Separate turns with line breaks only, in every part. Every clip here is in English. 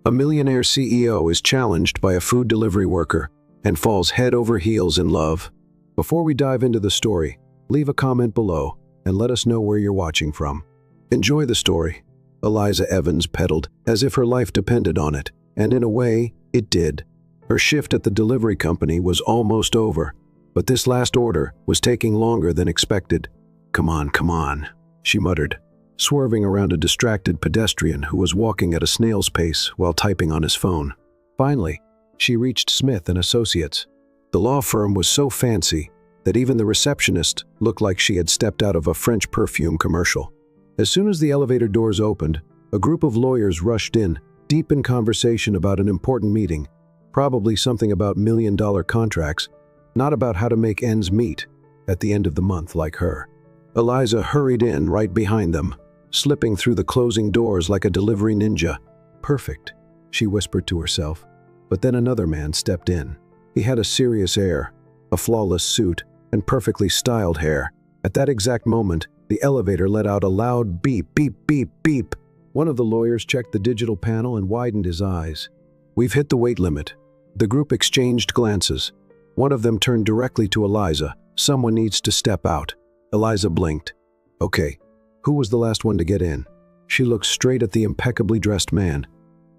A millionaire CEO is challenged by a food delivery worker and falls head over heels in love. Before we dive into the story, leave a comment below and let us know where you're watching from. Enjoy the story. Eliza Evans peddled as if her life depended on it, and in a way, it did. Her shift at the delivery company was almost over, but this last order was taking longer than expected. Come on, she muttered, swerving around a distracted pedestrian who was walking at a snail's pace while typing on his phone. Finally, she reached Smith & Associates. The law firm was so fancy that even the receptionist looked like she had stepped out of a French perfume commercial. As soon as the elevator doors opened, a group of lawyers rushed in, deep in conversation about an important meeting, probably something about million-dollar contracts, not about how to make ends meet at the end of the month like her. Eliza hurried in right behind them, slipping through the closing doors like a delivery ninja. Perfect, she whispered to herself. But then another man stepped in. He had a serious air, a flawless suit, and perfectly styled hair. At that exact moment, the elevator let out a loud beep, beep, beep, beep. One of the lawyers checked the digital panel and widened his eyes. We've hit the weight limit. The group exchanged glances. One of them turned directly to Eliza. Someone needs to step out. Eliza blinked. Okay, who was the last one to get in? She looked straight at the impeccably dressed man.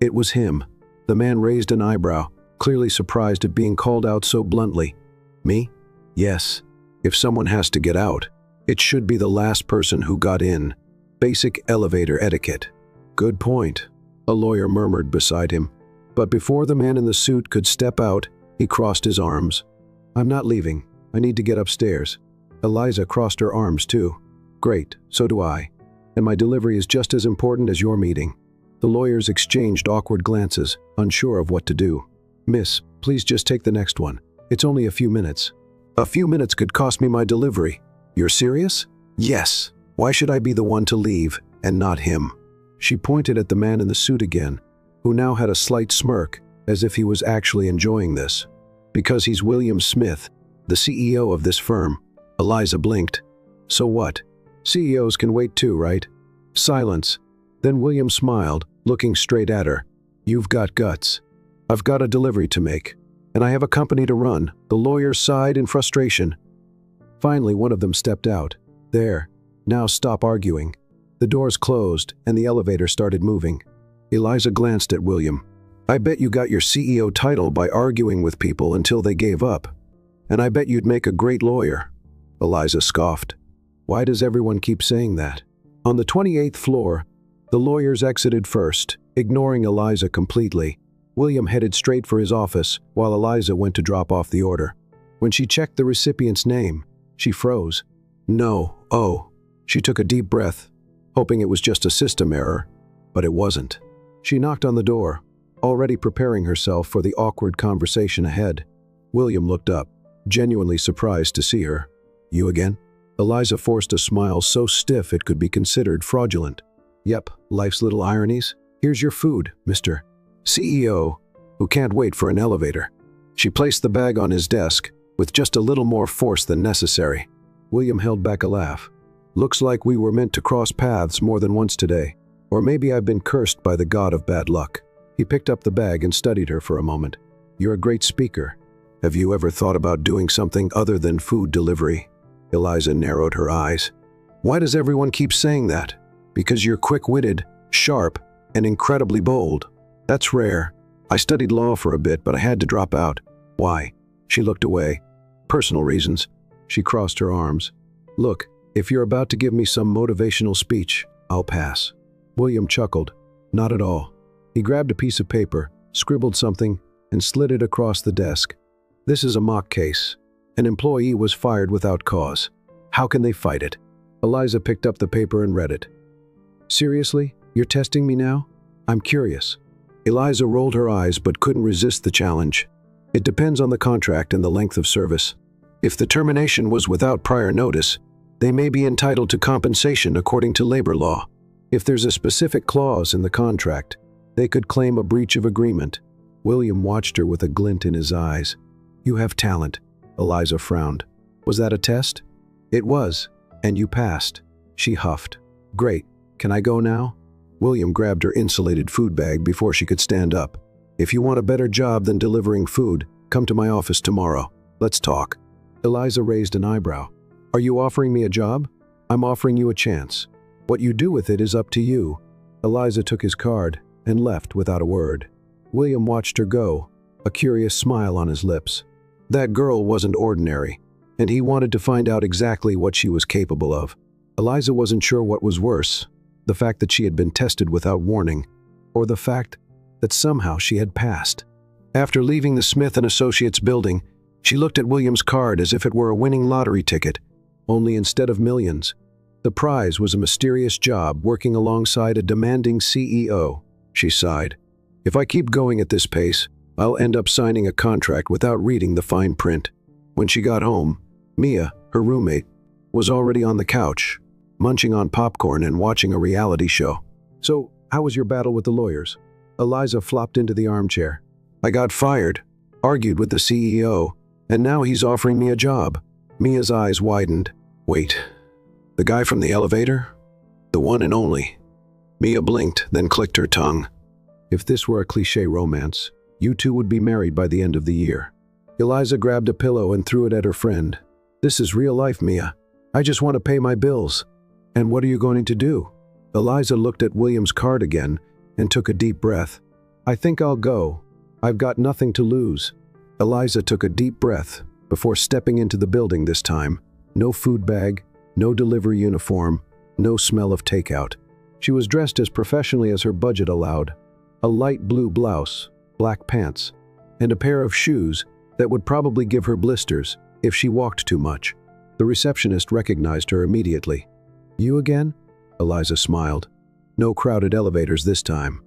It was him. The man raised an eyebrow, clearly surprised at being called out so bluntly. Me? Yes. If someone has to get out, it should be the last person who got in. Basic elevator etiquette. Good point, a lawyer murmured beside him. But before the man in the suit could step out, he crossed his arms. I'm not leaving. I need to get upstairs. Eliza crossed her arms too. Great, so do I. And my delivery is just as important as your meeting. The lawyers exchanged awkward glances, unsure of what to do. Miss, please just take the next one. It's only a few minutes. A few minutes could cost me my delivery. You're serious? Yes. Why should I be the one to leave and not him? She pointed at the man in the suit again, who now had a slight smirk, as if he was actually enjoying this. Because he's William Smith, the CEO of this firm. Eliza blinked. So what? CEOs can wait too, right? Silence. Then William smiled, looking straight at her. You've got guts. I've got a delivery to make, and I have a company to run. The lawyers sighed in frustration. Finally, one of them stepped out. There. Now stop arguing. The doors closed, and the elevator started moving. Eliza glanced at William. I bet you got your CEO title by arguing with people until they gave up. And I bet you'd make a great lawyer. Eliza scoffed. Why does everyone keep saying that? On the 28th floor, the lawyers exited first, ignoring Eliza completely. William headed straight for his office, while Eliza went to drop off the order. When she checked the recipient's name, she froze. No, oh. She took a deep breath, hoping it was just a system error, but it wasn't. She knocked on the door, already preparing herself for the awkward conversation ahead. William looked up, genuinely surprised to see her. You again? Eliza forced a smile so stiff it could be considered fraudulent. Yep, life's little ironies. Here's your food, Mr. CEO, who can't wait for an elevator. She placed the bag on his desk, with just a little more force than necessary. William held back a laugh. Looks like we were meant to cross paths more than once today. Or maybe I've been cursed by the god of bad luck. He picked up the bag and studied her for a moment. You're a great speaker. Have you ever thought about doing something other than food delivery? Eliza narrowed her eyes. Why does everyone keep saying that? Because you're quick-witted, sharp, and incredibly bold. That's rare. I studied law for a bit, but I had to drop out. Why? She looked away. Personal reasons. She crossed her arms. Look, if you're about to give me some motivational speech, I'll pass. William chuckled. Not at all. He grabbed a piece of paper, scribbled something, and slid it across the desk. This is a mock case. An employee was fired without cause. How can they fight it? Eliza picked up the paper and read it. Seriously? You're testing me now? I'm curious. Eliza rolled her eyes but couldn't resist the challenge. It depends on the contract and the length of service. If the termination was without prior notice, they may be entitled to compensation according to labor law. If there's a specific clause in the contract, they could claim a breach of agreement. William watched her with a glint in his eyes. You have talent. Eliza frowned. Was that a test? It was, and you passed. She huffed. Great. Can I go now? William grabbed her insulated food bag before she could stand up. "If you want a better job than delivering food, come to my office tomorrow. Let's talk." Eliza raised an eyebrow. "Are you offering me a job?" "I'm offering you a chance. What you do with it is up to you." Eliza took his card and left without a word. William watched her go, a curious smile on his lips. That girl wasn't ordinary, and he wanted to find out exactly what she was capable of. Eliza wasn't sure what was worse, the fact that she had been tested without warning, or the fact that somehow she had passed. After leaving the Smith & Associates building, she looked at William's card as if it were a winning lottery ticket, only instead of millions, the prize was a mysterious job working alongside a demanding CEO. She sighed. "If I keep going at this pace, I'll end up signing a contract without reading the fine print." When she got home, Mia, her roommate, was already on the couch, munching on popcorn and watching a reality show. "So, how was your battle with the lawyers?" Eliza flopped into the armchair. "I got fired, argued with the CEO, and now he's offering me a job." Mia's eyes widened. "Wait, the guy from the elevator? The one and only?" Mia blinked, then clicked her tongue. "If this were a cliché romance, you two would be married by the end of the year." Eliza grabbed a pillow and threw it at her friend. "This is real life, Mia. I just want to pay my bills." "And what are you going to do?" Eliza looked at William's card again and took a deep breath. "I think I'll go. I've got nothing to lose." Eliza took a deep breath before stepping into the building this time. No food bag, no delivery uniform, no smell of takeout. She was dressed as professionally as her budget allowed. A light blue blouse, black pants, and a pair of shoes that would probably give her blisters if she walked too much. The receptionist recognized her immediately. "You again?" Eliza smiled. No crowded elevators this time.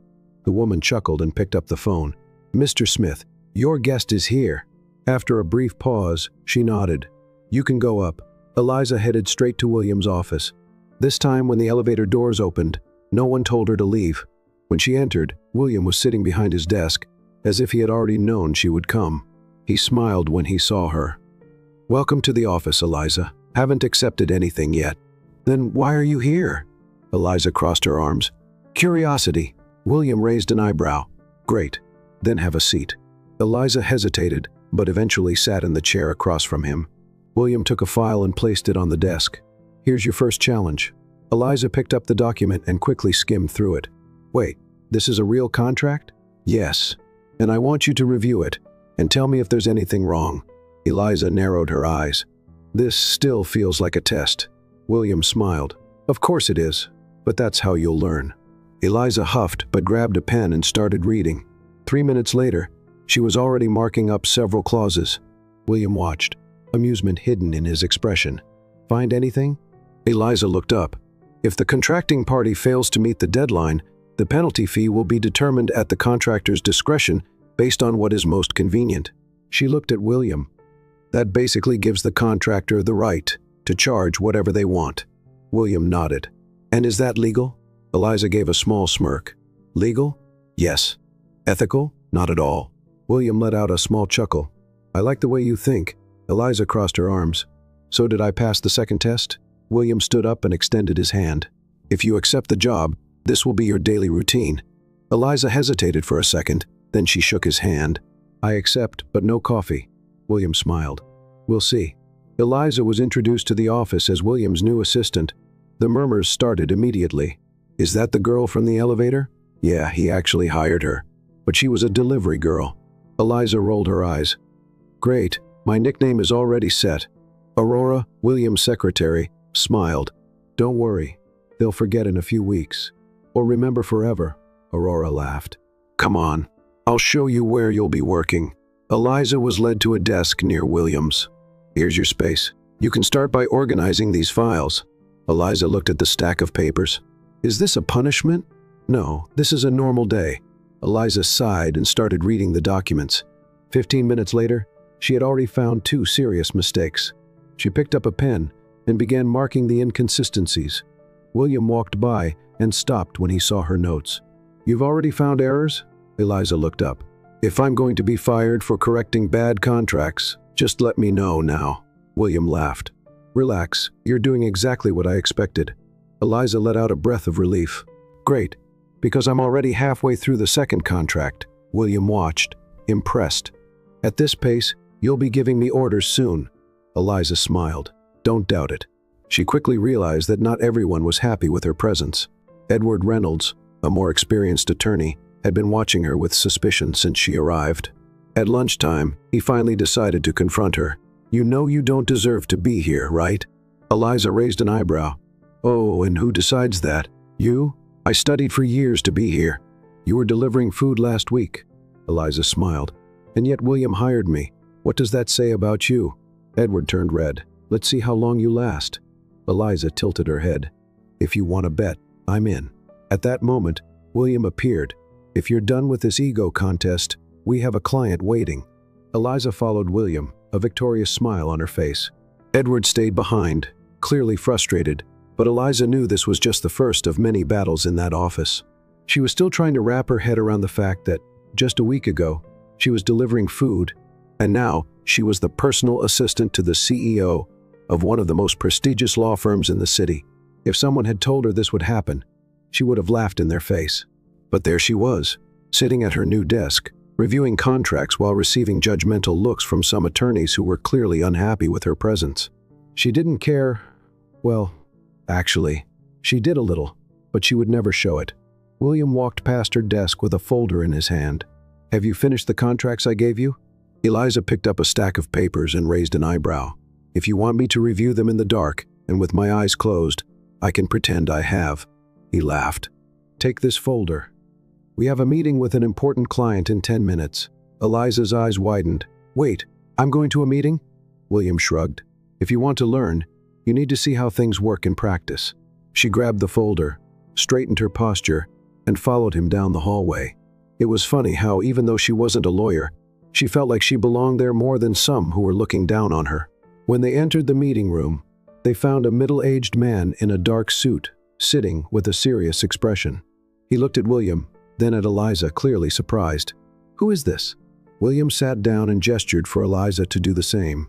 The woman chuckled and picked up the phone. "Mr. Smith, your guest is here." After a brief pause, she nodded. "You can go up." Eliza headed straight to William's office. This time, when the elevator doors opened, no one told her to leave. When she entered, William was sitting behind his desk, as if he had already known she would come. He smiled when he saw her. "Welcome to the office, Eliza. Haven't accepted anything yet." "Then why are you here?" Eliza crossed her arms. "Curiosity." William raised an eyebrow. "Great. Then have a seat." Eliza hesitated, but eventually sat in the chair across from him. William took a file and placed it on the desk. "Here's your first challenge." Eliza picked up the document and quickly skimmed through it. "Wait, this is a real contract?" "Yes. And I want you to review it and tell me if there's anything wrong." Eliza narrowed her eyes. "This still feels like a test." William smiled. "Of course it is, but that's how you'll learn." Eliza huffed but grabbed a pen and started reading. 3 minutes later, she was already marking up several clauses. William watched, amusement hidden in his expression. "Find anything?" Eliza looked up. "If the contracting party fails to meet the deadline, the penalty fee will be determined at the contractor's discretion based on what is most convenient." She looked at William. "That basically gives the contractor the right to charge whatever they want." William nodded. "And is that legal?" Eliza gave a small smirk. "Legal? Yes. Ethical? Not at all." William let out a small chuckle. "I like the way you think." Eliza crossed her arms. "So did I pass the second test?" William stood up and extended his hand. "If you accept the job, this will be your daily routine." Eliza hesitated for a second, then she shook his hand. "I accept, but no coffee." William smiled. "We'll see." Eliza was introduced to the office as William's new assistant. The murmurs started immediately. "Is that the girl from the elevator?" "Yeah, he actually hired her. But she was a delivery girl." Eliza rolled her eyes. "Great, my nickname is already set." Aurora, William's secretary, smiled. "Don't worry, they'll forget in a few weeks. Or remember forever." Aurora laughed. "Come on, I'll show you where you'll be working." Eliza was led to a desk near William's. "Here's your space. You can start by organizing these files." Eliza looked at the stack of papers. "Is this a punishment?" "No, this is a normal day." Eliza sighed and started reading the documents. 15 minutes later, she had already found 2 serious mistakes. She picked up a pen and began marking the inconsistencies. William walked by and stopped when he saw her notes. "You've already found errors?" Eliza looked up. "If I'm going to be fired for correcting bad contracts, just let me know now." William laughed. "Relax, you're doing exactly what I expected." Eliza let out a breath of relief. "Great. Because I'm already halfway through the second contract. William watched, impressed. At this pace, you'll be giving me orders soon. Eliza smiled. Don't doubt it. She quickly realized that not everyone was happy with her presence. Edward Reynolds, a more experienced attorney, had been watching her with suspicion since she arrived. At lunchtime, he finally decided to confront her. You know you don't deserve to be here, right? Eliza raised an eyebrow. Oh, and who decides that? You? I studied for years to be here. You were delivering food last week. Eliza smiled. And yet William hired me. What does that say about you? Edward turned red. Let's see how long you last. Eliza tilted her head. If you want to bet, I'm in. At that moment, William appeared. If you're done with this ego contest, we have a client waiting. Eliza followed William, a victorious smile on her face. Edward stayed behind, clearly frustrated, but Eliza knew this was just the first of many battles in that office. She was still trying to wrap her head around the fact that, just a week ago, she was delivering food, and now she was the personal assistant to the CEO of one of the most prestigious law firms in the city. If someone had told her this would happen, she would have laughed in their face. But there she was, sitting at her new desk, reviewing contracts while receiving judgmental looks from some attorneys who were clearly unhappy with her presence. She didn't care. Well, actually, she did a little, but she would never show it. William walked past her desk with a folder in his hand. Have you finished the contracts I gave you? Eliza picked up a stack of papers and raised an eyebrow. If you want me to review them in the dark and with my eyes closed, I can pretend I have. He laughed. Take this folder. We have a meeting with an important client in 10 minutes. Eliza's eyes widened. Wait, I'm going to a meeting? William shrugged. If you want to learn, you need to see how things work in practice. She grabbed the folder, straightened her posture, and followed him down the hallway. It was funny how, even though she wasn't a lawyer, she felt like she belonged there more than some who were looking down on her. When they entered the meeting room, they found a middle-aged man in a dark suit, sitting with a serious expression. He looked at William, then at Eliza, clearly surprised. Who is this? William sat down and gestured for Eliza to do the same.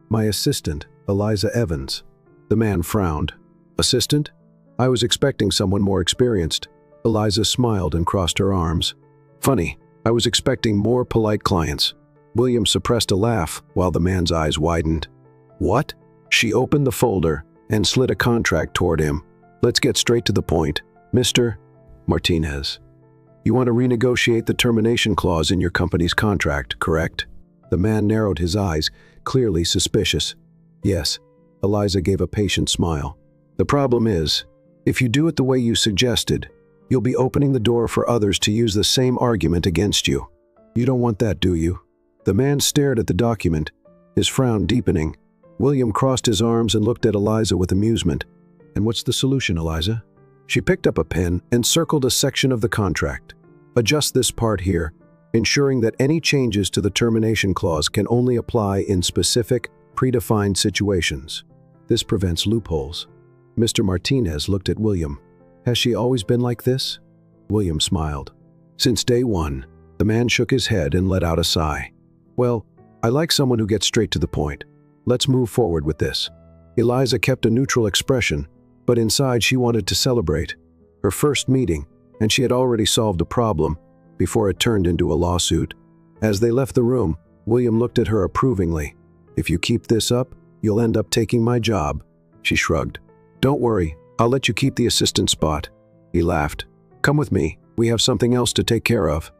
My assistant, Eliza Evans. The man frowned. Assistant? I was expecting someone more experienced. Eliza smiled and crossed her arms. Funny, I was expecting more polite clients. William suppressed a laugh while the man's eyes widened. What? She opened the folder and slid a contract toward him. Let's get straight to the point. Mr. Martinez. You want to renegotiate the termination clause in your company's contract, correct? The man narrowed his eyes, clearly suspicious. Yes. Eliza gave a patient smile. The problem is, if you do it the way you suggested, you'll be opening the door for others to use the same argument against you. You don't want that, do you? The man stared at the document, his frown deepening. William crossed his arms and looked at Eliza with amusement. And what's the solution, Eliza? She picked up a pen and circled a section of the contract. Adjust this part here, ensuring that any changes to the termination clause can only apply in specific, predefined situations. This prevents loopholes. Mr. Martinez looked at William. Has she always been like this? William smiled. Since day one. The man shook his head and let out a sigh. Well, I like someone who gets straight to the point. Let's move forward with this. Eliza kept a neutral expression, but inside she wanted to celebrate. Her first meeting, and she had already solved a problem before it turned into a lawsuit. As they left the room, William looked at her approvingly. If you keep this up, you'll end up taking my job. She shrugged. Don't worry, I'll let you keep the assistant spot. He laughed. Come with me, we have something else to take care of.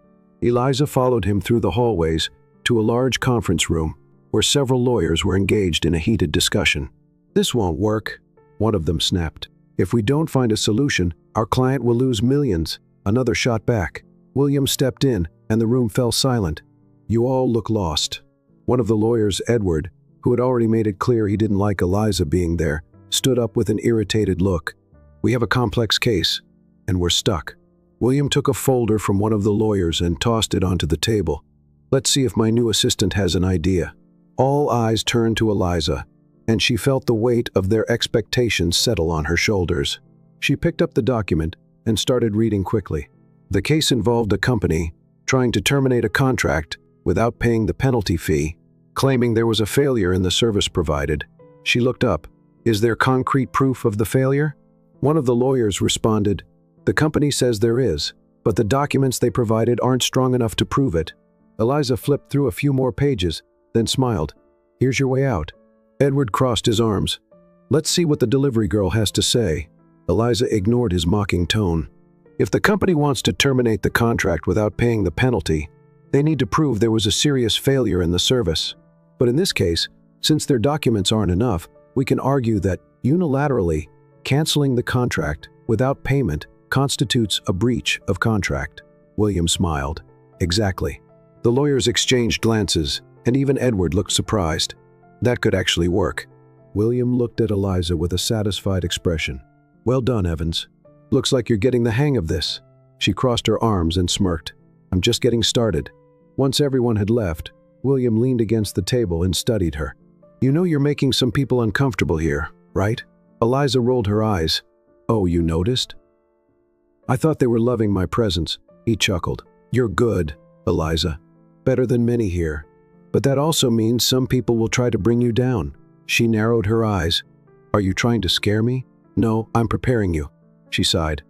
Eliza followed him through the hallways to a large conference room where several lawyers were engaged in a heated discussion. This won't work, one of them snapped. If we don't find a solution, our client will lose millions. Another shot back. William stepped in, and the room fell silent. You all look lost. One of the lawyers, Edward, who had already made it clear he didn't like Eliza being there, stood up with an irritated look. We have a complex case, and we're stuck. William took a folder from one of the lawyers and tossed it onto the table. Let's see if my new assistant has an idea. All eyes turned to Eliza, and she felt the weight of their expectations settle on her shoulders. She picked up the document and started reading quickly. The case involved a company trying to terminate a contract without paying the penalty fee, claiming there was a failure in the service provided. She looked up. Is there concrete proof of the failure? One of the lawyers responded, the company says there is, but the documents they provided aren't strong enough to prove it. Eliza flipped through a few more pages, then smiled. Here's your way out. Edward crossed his arms. Let's see what the delivery girl has to say. Eliza ignored his mocking tone. If the company wants to terminate the contract without paying the penalty, they need to prove there was a serious failure in the service. But in this case, since their documents aren't enough, we can argue that unilaterally canceling the contract without payment constitutes a breach of contract. William smiled. Exactly. The lawyers exchanged glances, and even Edward looked surprised. That could actually work. William looked at Eliza with a satisfied expression. Well done, Evans. Looks like you're getting the hang of this. She crossed her arms and smirked. I'm just getting started. Once everyone had left, William leaned against the table and studied her. You know you're making some people uncomfortable here, right? Eliza rolled her eyes. Oh, you noticed? I thought they were loving my presence. He chuckled. You're good, Eliza. Better than many here. But that also means some people will try to bring you down. She narrowed her eyes. Are you trying to scare me? No, I'm preparing you. She sighed.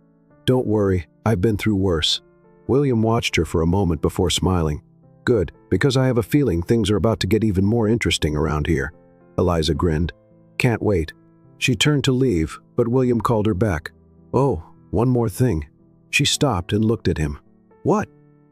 Don't worry, I've been through worse. William watched her for a moment before smiling. Good, because I have a feeling things are about to get even more interesting around here. Eliza grinned. Can't wait. She turned to leave, but William called her back. Oh, one more thing. She stopped and looked at him. What?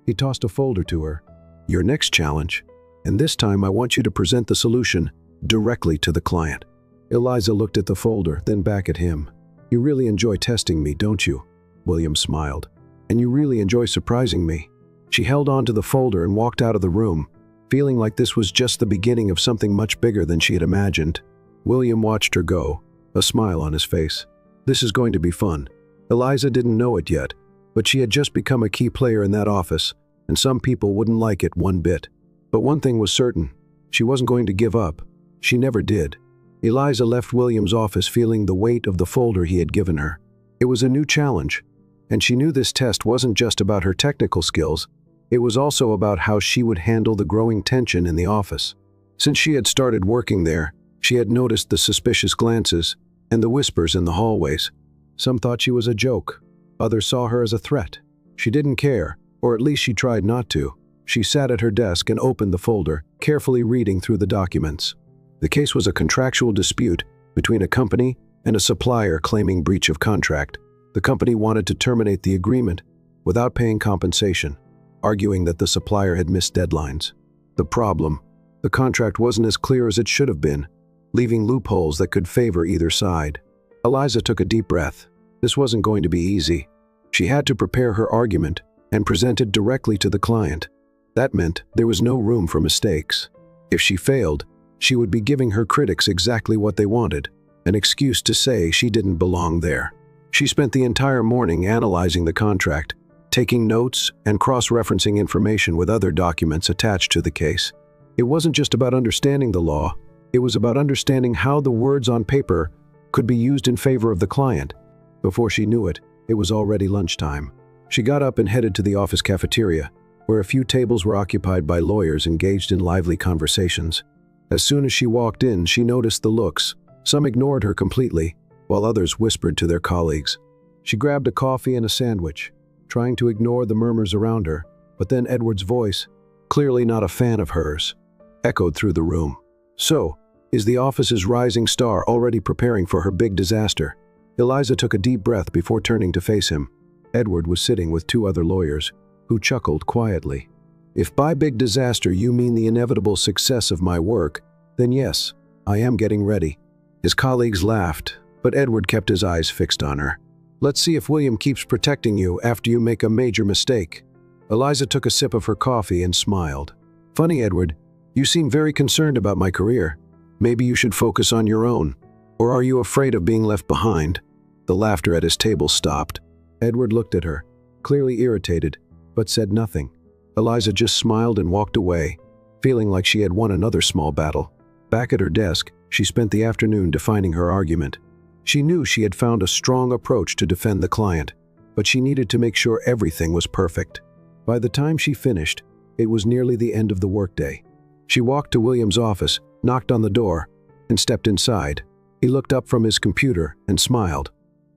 He tossed a folder to her. Your next challenge. And this time I want you to present the solution directly to the client. Eliza looked at the folder, then back at him. You really enjoy testing me, don't you? William smiled. And you really enjoy surprising me. She held on to the folder and walked out of the room, feeling like this was just the beginning of something much bigger than she had imagined. William watched her go, a smile on his face. This is going to be fun. Eliza didn't know it yet, but she had just become a key player in that office, and some people wouldn't like it one bit. But one thing was certain. She wasn't going to give up. She never did. Eliza left William's office feeling the weight of the folder he had given her. It was a new challenge, and she knew this test wasn't just about her technical skills. It was also about how she would handle the growing tension in the office. Since she had started working there, she had noticed the suspicious glances and the whispers in the hallways. Some thought she was a joke. Others saw her as a threat. She didn't care, or at least she tried not to. She sat at her desk and opened the folder, carefully reading through the documents. The case was a contractual dispute between a company and a supplier claiming breach of contract. The company wanted to terminate the agreement without paying compensation, arguing that the supplier had missed deadlines. The problem: the contract wasn't as clear as it should have been, leaving loopholes that could favor either side. Eliza took a deep breath. This wasn't going to be easy. She had to prepare her argument and present it directly to the client. That meant there was no room for mistakes. If she failed, she would be giving her critics exactly what they wanted, an excuse to say she didn't belong there. She spent the entire morning analyzing the contract, taking notes and cross-referencing information with other documents attached to the case. It wasn't just about understanding the law, it was about understanding how the words on paper could be used in favor of the client. Before she knew it, it was already lunchtime. She got up and headed to the office cafeteria, where a few tables were occupied by lawyers engaged in lively conversations. As soon as she walked in, she noticed the looks. Some ignored her completely, while others whispered to their colleagues. She grabbed a coffee and a sandwich, trying to ignore the murmurs around her, but then Edward's voice, clearly not a fan of hers, echoed through the room. So, is the office's rising star already preparing for her big disaster? Eliza took a deep breath before turning to face him. Edward was sitting with two other lawyers, who chuckled quietly. If by big disaster you mean the inevitable success of my work, then yes, I am getting ready. His colleagues laughed, but Edward kept his eyes fixed on her. Let's see if William keeps protecting you after you make a major mistake. Eliza took a sip of her coffee and smiled. Funny, Edward, you seem very concerned about my career. Maybe you should focus on your own. Or are you afraid of being left behind? The laughter at his table stopped. Edward looked at her, clearly irritated, but said nothing. Eliza just smiled and walked away, feeling like she had won another small battle. Back at her desk, she spent the afternoon defining her argument. She knew she had found a strong approach to defend the client, but she needed to make sure everything was perfect. By the time she finished, it was nearly the end of the workday. She walked to William's office, knocked on the door, and stepped inside. He looked up from his computer and smiled.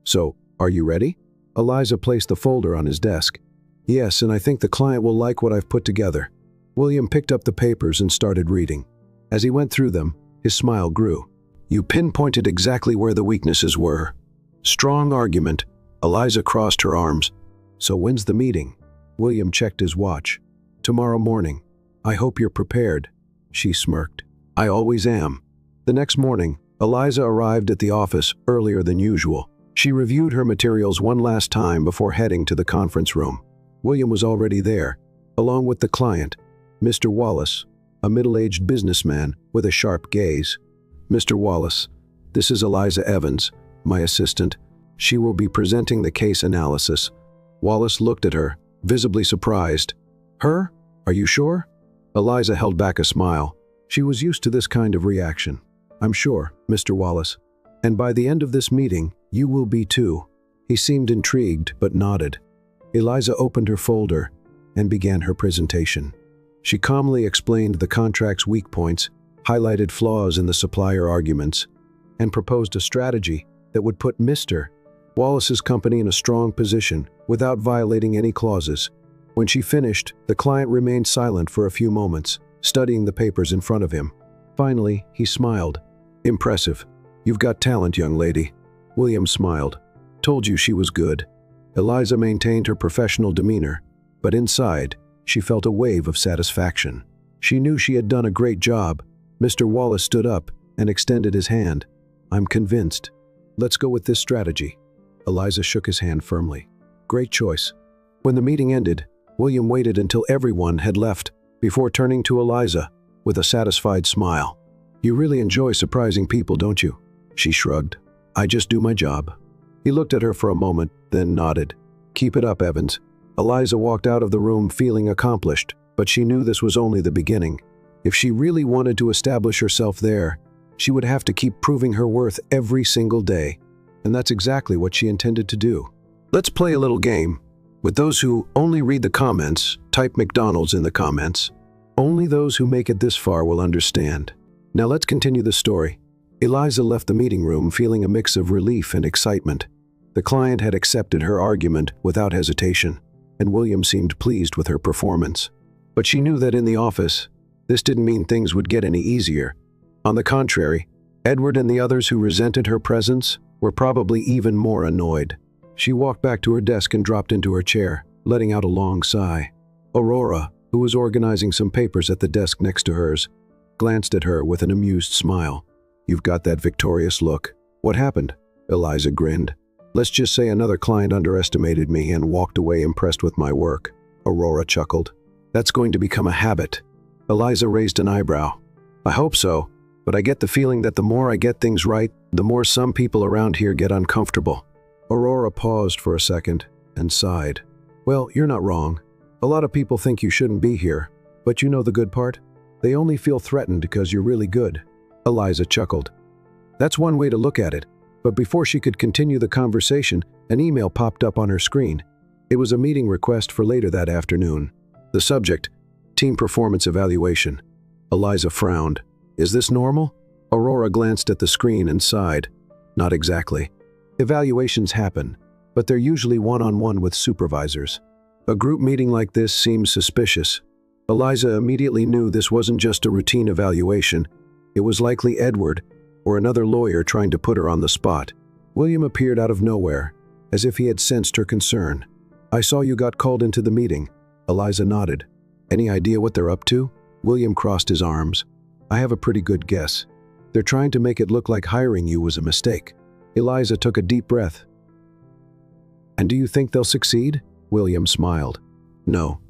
So, are you ready? Eliza placed the folder on his desk. Yes, and I think the client will like what I've put together. William picked up the papers and started reading. As he went through them, his smile grew. You pinpointed exactly where the weaknesses were. Strong argument. Eliza crossed her arms. So when's the meeting? William checked his watch. Tomorrow morning. I hope you're prepared. She smirked. I always am. The next morning, Eliza arrived at the office earlier than usual. She reviewed her materials one last time before heading to the conference room. William was already there, along with the client, Mr. Wallace, a middle-aged businessman with a sharp gaze. Mr. Wallace, this is Eliza Evans, my assistant. She will be presenting the case analysis. Wallace looked at her, visibly surprised. Her? Are you sure? Eliza held back a smile. She was used to this kind of reaction. I'm sure, Mr. Wallace. And by the end of this meeting, you will be too. He seemed intrigued, but nodded. Eliza opened her folder and began her presentation. She calmly explained the contract's weak points, highlighted flaws in the supplier arguments, and proposed a strategy that would put Mr. Wallace's company in a strong position without violating any clauses. When she finished, the client remained silent for a few moments, studying the papers in front of him. Finally, he smiled. Impressive. You've got talent, young lady. William smiled. Told you she was good. Eliza maintained her professional demeanor, but inside, she felt a wave of satisfaction. She knew she had done a great job. Mr. Wallace stood up and extended his hand. I'm convinced. Let's go with this strategy. Eliza shook his hand firmly. Great choice. When the meeting ended, William waited until everyone had left before turning to Eliza with a satisfied smile. You really enjoy surprising people, don't you? She shrugged. I just do my job. He looked at her for a moment, then nodded. Keep it up, Evans. Eliza walked out of the room feeling accomplished, but she knew this was only the beginning. If she really wanted to establish herself there, she would have to keep proving her worth every single day. And that's exactly what she intended to do. Let's play a little game. With those who only read the comments, type McDonald's in the comments. Only those who make it this far will understand. Now let's continue the story. Eliza left the meeting room feeling a mix of relief and excitement. The client had accepted her argument without hesitation, and William seemed pleased with her performance. But she knew that in the office, this didn't mean things would get any easier. On the contrary, Edward and the others who resented her presence were probably even more annoyed. She walked back to her desk and dropped into her chair, letting out a long sigh. Aurora, who was organizing some papers at the desk next to hers, glanced at her with an amused smile. You've got that victorious look. What happened? Eliza grinned. Let's just say another client underestimated me and walked away impressed with my work. Aurora chuckled. That's going to become a habit. Eliza raised an eyebrow. I hope so, but I get the feeling that the more I get things right, the more some people around here get uncomfortable. Aurora paused for a second and sighed. Well, you're not wrong. A lot of people think you shouldn't be here, but you know the good part? They only feel threatened because you're really good. Eliza chuckled. That's one way to look at it, but before she could continue the conversation, an email popped up on her screen. It was a meeting request for later that afternoon. The subject, Team Performance Evaluation. Eliza frowned. Is this normal? Aurora glanced at the screen and sighed. Not exactly. Evaluations happen, but they're usually one-on-one with supervisors. A group meeting like this seems suspicious. Eliza immediately knew this wasn't just a routine evaluation. It was likely Edward or another lawyer trying to put her on the spot. William appeared out of nowhere, as if he had sensed her concern. I saw you got called into the meeting. Eliza nodded. Any idea what they're up to? William crossed his arms. I have a pretty good guess. They're trying to make it look like hiring you was a mistake. Eliza took a deep breath. And do you think they'll succeed? William smiled. No,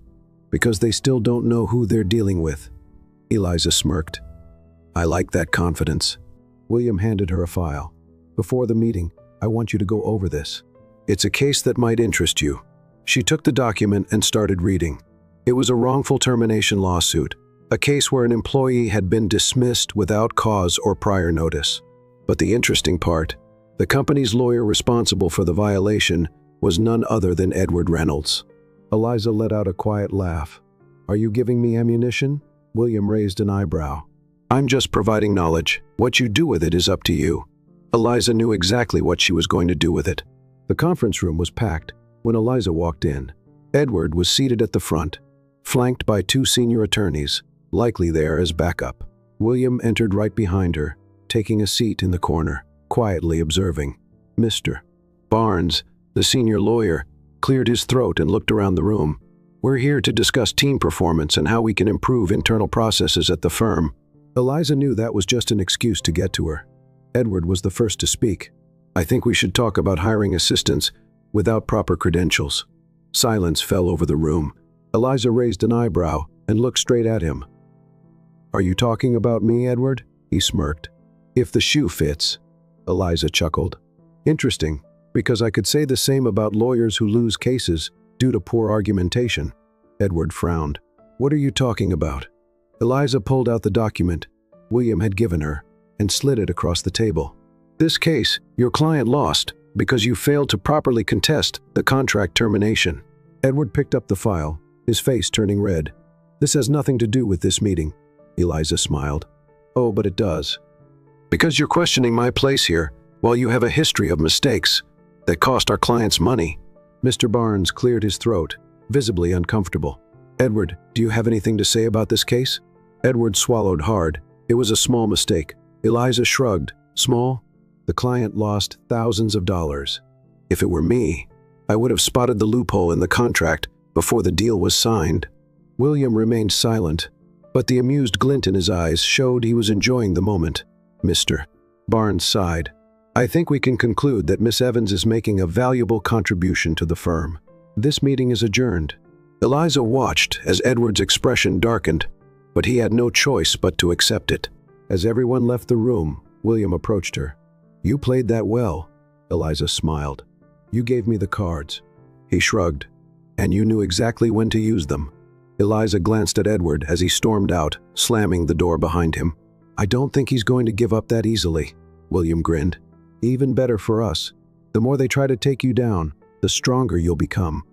because they still don't know who they're dealing with. Eliza smirked. I like that confidence. William handed her a file. Before the meeting, I want you to go over this. It's a case that might interest you. She took the document and started reading. It was a wrongful termination lawsuit, a case where an employee had been dismissed without cause or prior notice. But the interesting part, the company's lawyer responsible for the violation was none other than Edward Reynolds. Eliza let out a quiet laugh. Are you giving me ammunition? William raised an eyebrow. I'm just providing knowledge. What you do with it is up to you. Eliza knew exactly what she was going to do with it. The conference room was packed when Eliza walked in. Edward was seated at the front, flanked by two senior attorneys, likely there as backup. William entered right behind her, taking a seat in the corner, quietly observing. Mr. Barnes, the senior lawyer, cleared his throat and looked around the room. We're here to discuss team performance and how we can improve internal processes at the firm. Eliza knew that was just an excuse to get to her. Edward was the first to speak. I think we should talk about hiring assistants without proper credentials. Silence fell over the room. Eliza raised an eyebrow and looked straight at him. Are you talking about me, Edward? He smirked. If the shoe fits. Eliza chuckled. Interesting, because I could say the same about lawyers who lose cases due to poor argumentation. Edward frowned. What are you talking about? Eliza pulled out the document William had given her and slid it across the table. This case, your client lost because you failed to properly contest the contract termination. Edward picked up the file, his face turning red. This has nothing to do with this meeting. Eliza smiled. Oh, but it does. Because you're questioning my place here while you have a history of mistakes that cost our clients money. Mr. Barnes cleared his throat, visibly uncomfortable. Edward, do you have anything to say about this case? Edward swallowed hard. It was a small mistake. Eliza shrugged. Small? The client lost thousands of dollars. If it were me, I would have spotted the loophole in the contract before the deal was signed. William remained silent, but the amused glint in his eyes showed he was enjoying the moment. Mr. Barnes sighed. I think we can conclude that Miss Evans is making a valuable contribution to the firm. This meeting is adjourned. Eliza watched as Edward's expression darkened, but he had no choice but to accept it. As everyone left the room, William approached her. You played that well, Eliza smiled. You gave me the cards. He shrugged. And you knew exactly when to use them. Eliza glanced at Edward as he stormed out, slamming the door behind him. I don't think he's going to give up that easily, William grinned. Even better for us. The more they try to take you down, the stronger you'll become.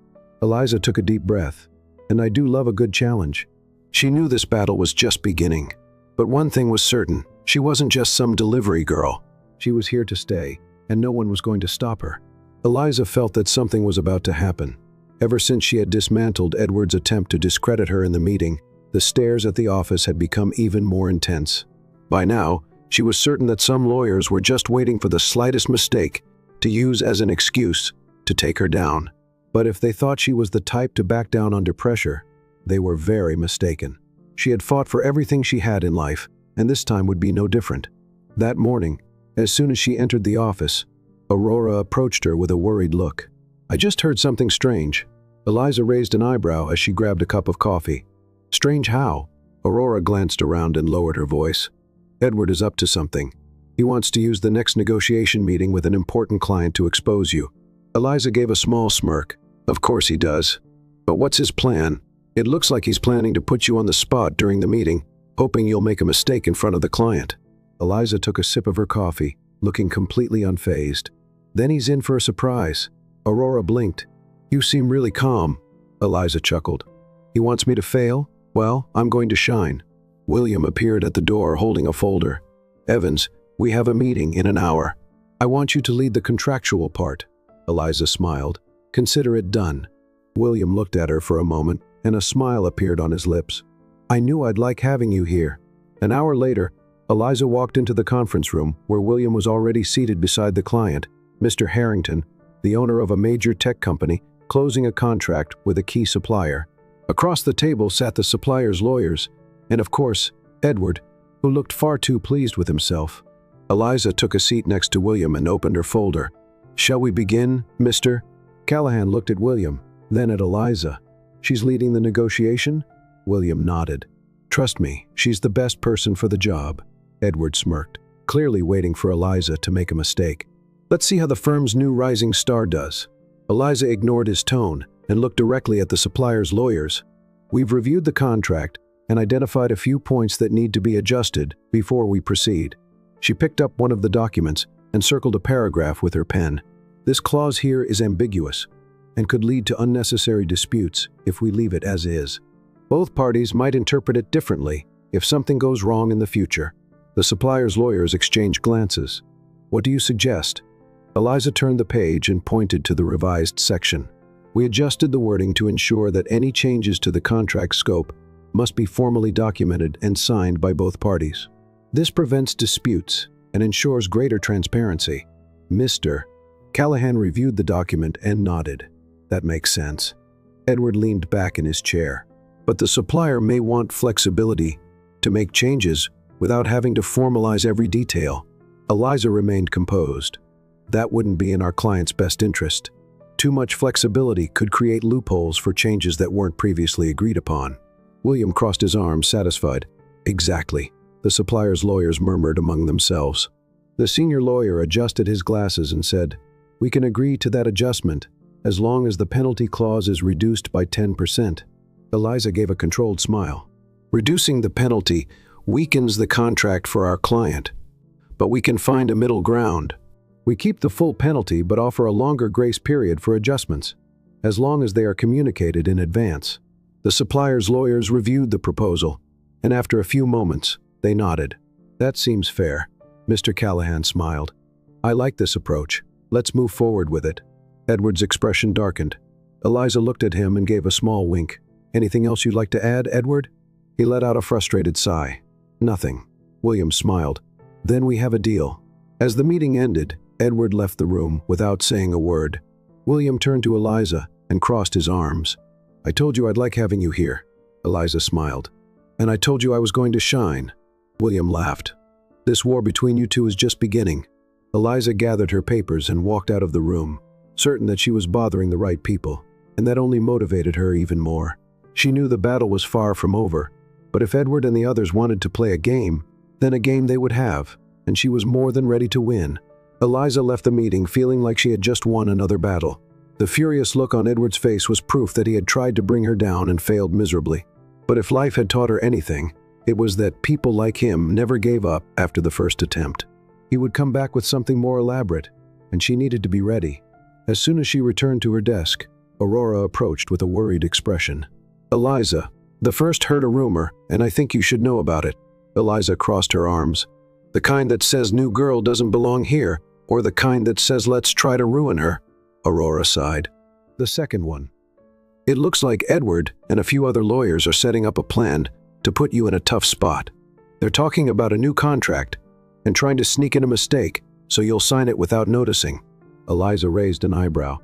Eliza took a deep breath. And I do love a good challenge. She knew this battle was just beginning. But one thing was certain. She wasn't just some delivery girl. She was here to stay, and no one was going to stop her. Eliza felt that something was about to happen. Ever since she had dismantled Edward's attempt to discredit her in the meeting, the stares at the office had become even more intense. By now, she was certain that some lawyers were just waiting for the slightest mistake to use as an excuse to take her down. But if they thought she was the type to back down under pressure, they were very mistaken. She had fought for everything she had in life, and this time would be no different. That morning, as soon as she entered the office, Aurora approached her with a worried look. I just heard something strange. Eliza raised an eyebrow as she grabbed a cup of coffee. Strange how? Aurora glanced around and lowered her voice. Edward is up to something. He wants to use the next negotiation meeting with an important client to expose you. Eliza gave a small smirk. Of course he does. But what's his plan? It looks like he's planning to put you on the spot during the meeting, hoping you'll make a mistake in front of the client. Eliza took a sip of her coffee, looking completely unfazed. Then he's in for a surprise. Aurora blinked. You seem really calm. Eliza chuckled. He wants me to fail? Well, I'm going to shine. William appeared at the door holding a folder. Evans, we have a meeting in an hour. I want you to lead the contractual part. Eliza smiled. Consider it done. William looked at her for a moment, and a smile appeared on his lips. I knew I'd like having you here. An hour later, Eliza walked into the conference room where William was already seated beside the client, Mr. Harrington, the owner of a major tech company, closing a contract with a key supplier. Across the table sat the supplier's lawyers, and of course, Edward, who looked far too pleased with himself. Eliza took a seat next to William and opened her folder. Shall we begin, Mr.? Callahan looked at William, then at Eliza. She's leading the negotiation? William nodded. Trust me, she's the best person for the job. Edward smirked, clearly waiting for Eliza to make a mistake. Let's see how the firm's new rising star does. Eliza ignored his tone and looked directly at the supplier's lawyers. We've reviewed the contract and identified a few points that need to be adjusted before we proceed. She picked up one of the documents and circled a paragraph with her pen. This clause here is ambiguous and could lead to unnecessary disputes if we leave it as is. Both parties might interpret it differently if something goes wrong in the future. The supplier's lawyers exchanged glances. What do you suggest? Eliza turned the page and pointed to the revised section. We adjusted the wording to ensure that any changes to the contract scope must be formally documented and signed by both parties. This prevents disputes and ensures greater transparency. Mr. Callahan reviewed the document and nodded. That makes sense. Edward leaned back in his chair. But the supplier may want flexibility to make changes without having to formalize every detail. Eliza remained composed. That wouldn't be in our client's best interest. Too much flexibility could create loopholes for changes that weren't previously agreed upon. William crossed his arms, satisfied. Exactly, the supplier's lawyers murmured among themselves. The senior lawyer adjusted his glasses and said, "We can agree to that adjustment as long as the penalty clause is reduced by 10%. Eliza gave a controlled smile. Reducing the penalty weakens the contract for our client, but we can find a middle ground. We keep the full penalty but offer a longer grace period for adjustments, as long as they are communicated in advance." The supplier's lawyers reviewed the proposal, and after a few moments, they nodded. "That seems fair." Mr. Callahan smiled. "I like this approach. Let's move forward with it." Edward's expression darkened. Eliza looked at him and gave a small wink. "Anything else you'd like to add, Edward?" He let out a frustrated sigh. "Nothing." William smiled. "Then we have a deal." As the meeting ended, Edward left the room without saying a word. William turned to Eliza and crossed his arms. "I told you I'd like having you here." Eliza smiled. "And I told you I was going to shine." William laughed. "This war between you two is just beginning." Eliza gathered her papers and walked out of the room, certain that she was bothering the right people, and that only motivated her even more. She knew the battle was far from over, but if Edward and the others wanted to play a game, then a game they would have, and she was more than ready to win. Eliza left the meeting feeling like she had just won another battle. The furious look on Edward's face was proof that he had tried to bring her down and failed miserably. But if life had taught her anything, it was that people like him never gave up after the first attempt. He would come back with something more elaborate, and she needed to be ready. As soon as she returned to her desk, Aurora approached with a worried expression. "Eliza, the first heard a rumor, and I think you should know about it." Eliza crossed her arms. "The kind that says new girl doesn't belong here, or the kind that says let's try to ruin her?" Aurora sighed. "The second one. It looks like Edward and a few other lawyers are setting up a plan to put you in a tough spot. They're talking about a new contract and trying to sneak in a mistake so you'll sign it without noticing." Eliza raised an eyebrow.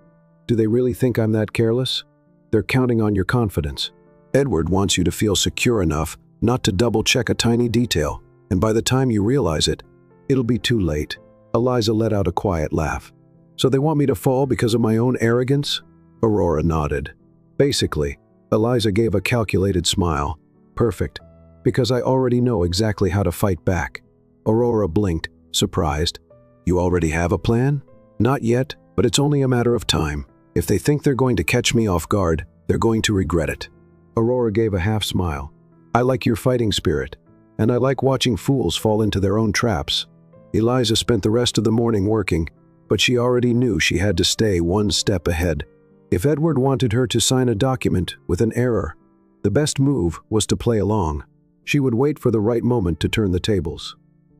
"Do they really think I'm that careless? They're counting on your confidence. Edward wants you to feel secure enough not to double-check a tiny detail, and by the time you realize it, it'll be too late." Eliza let out a quiet laugh. "So they want me to fall because of my own arrogance?" Aurora nodded. "Basically." Eliza gave a calculated smile. "Perfect, because I already know exactly how to fight back." Aurora blinked, surprised. "You already have a plan?" "Not yet, but it's only a matter of time. If they think they're going to catch me off guard, they're going to regret it." Aurora gave a half smile. "I like your fighting spirit, and I like watching fools fall into their own traps." Eliza spent the rest of the morning working, but she already knew she had to stay one step ahead. If Edward wanted her to sign a document with an error, the best move was to play along. She would wait for the right moment to turn the tables.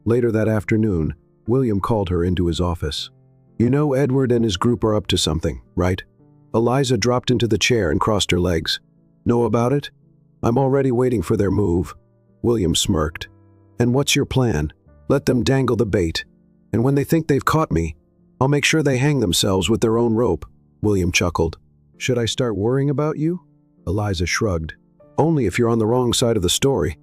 Later that afternoon, William called her into his office. "You know Edward and his group are up to something, right?" Eliza dropped into the chair and crossed her legs. "Know about it? I'm already waiting for their move." William smirked. "And what's your plan?" "Let them dangle the bait, and when they think they've caught me, I'll make sure they hang themselves with their own rope." William chuckled. "Should I start worrying about you?" Eliza shrugged. "Only if you're on the wrong side of the story."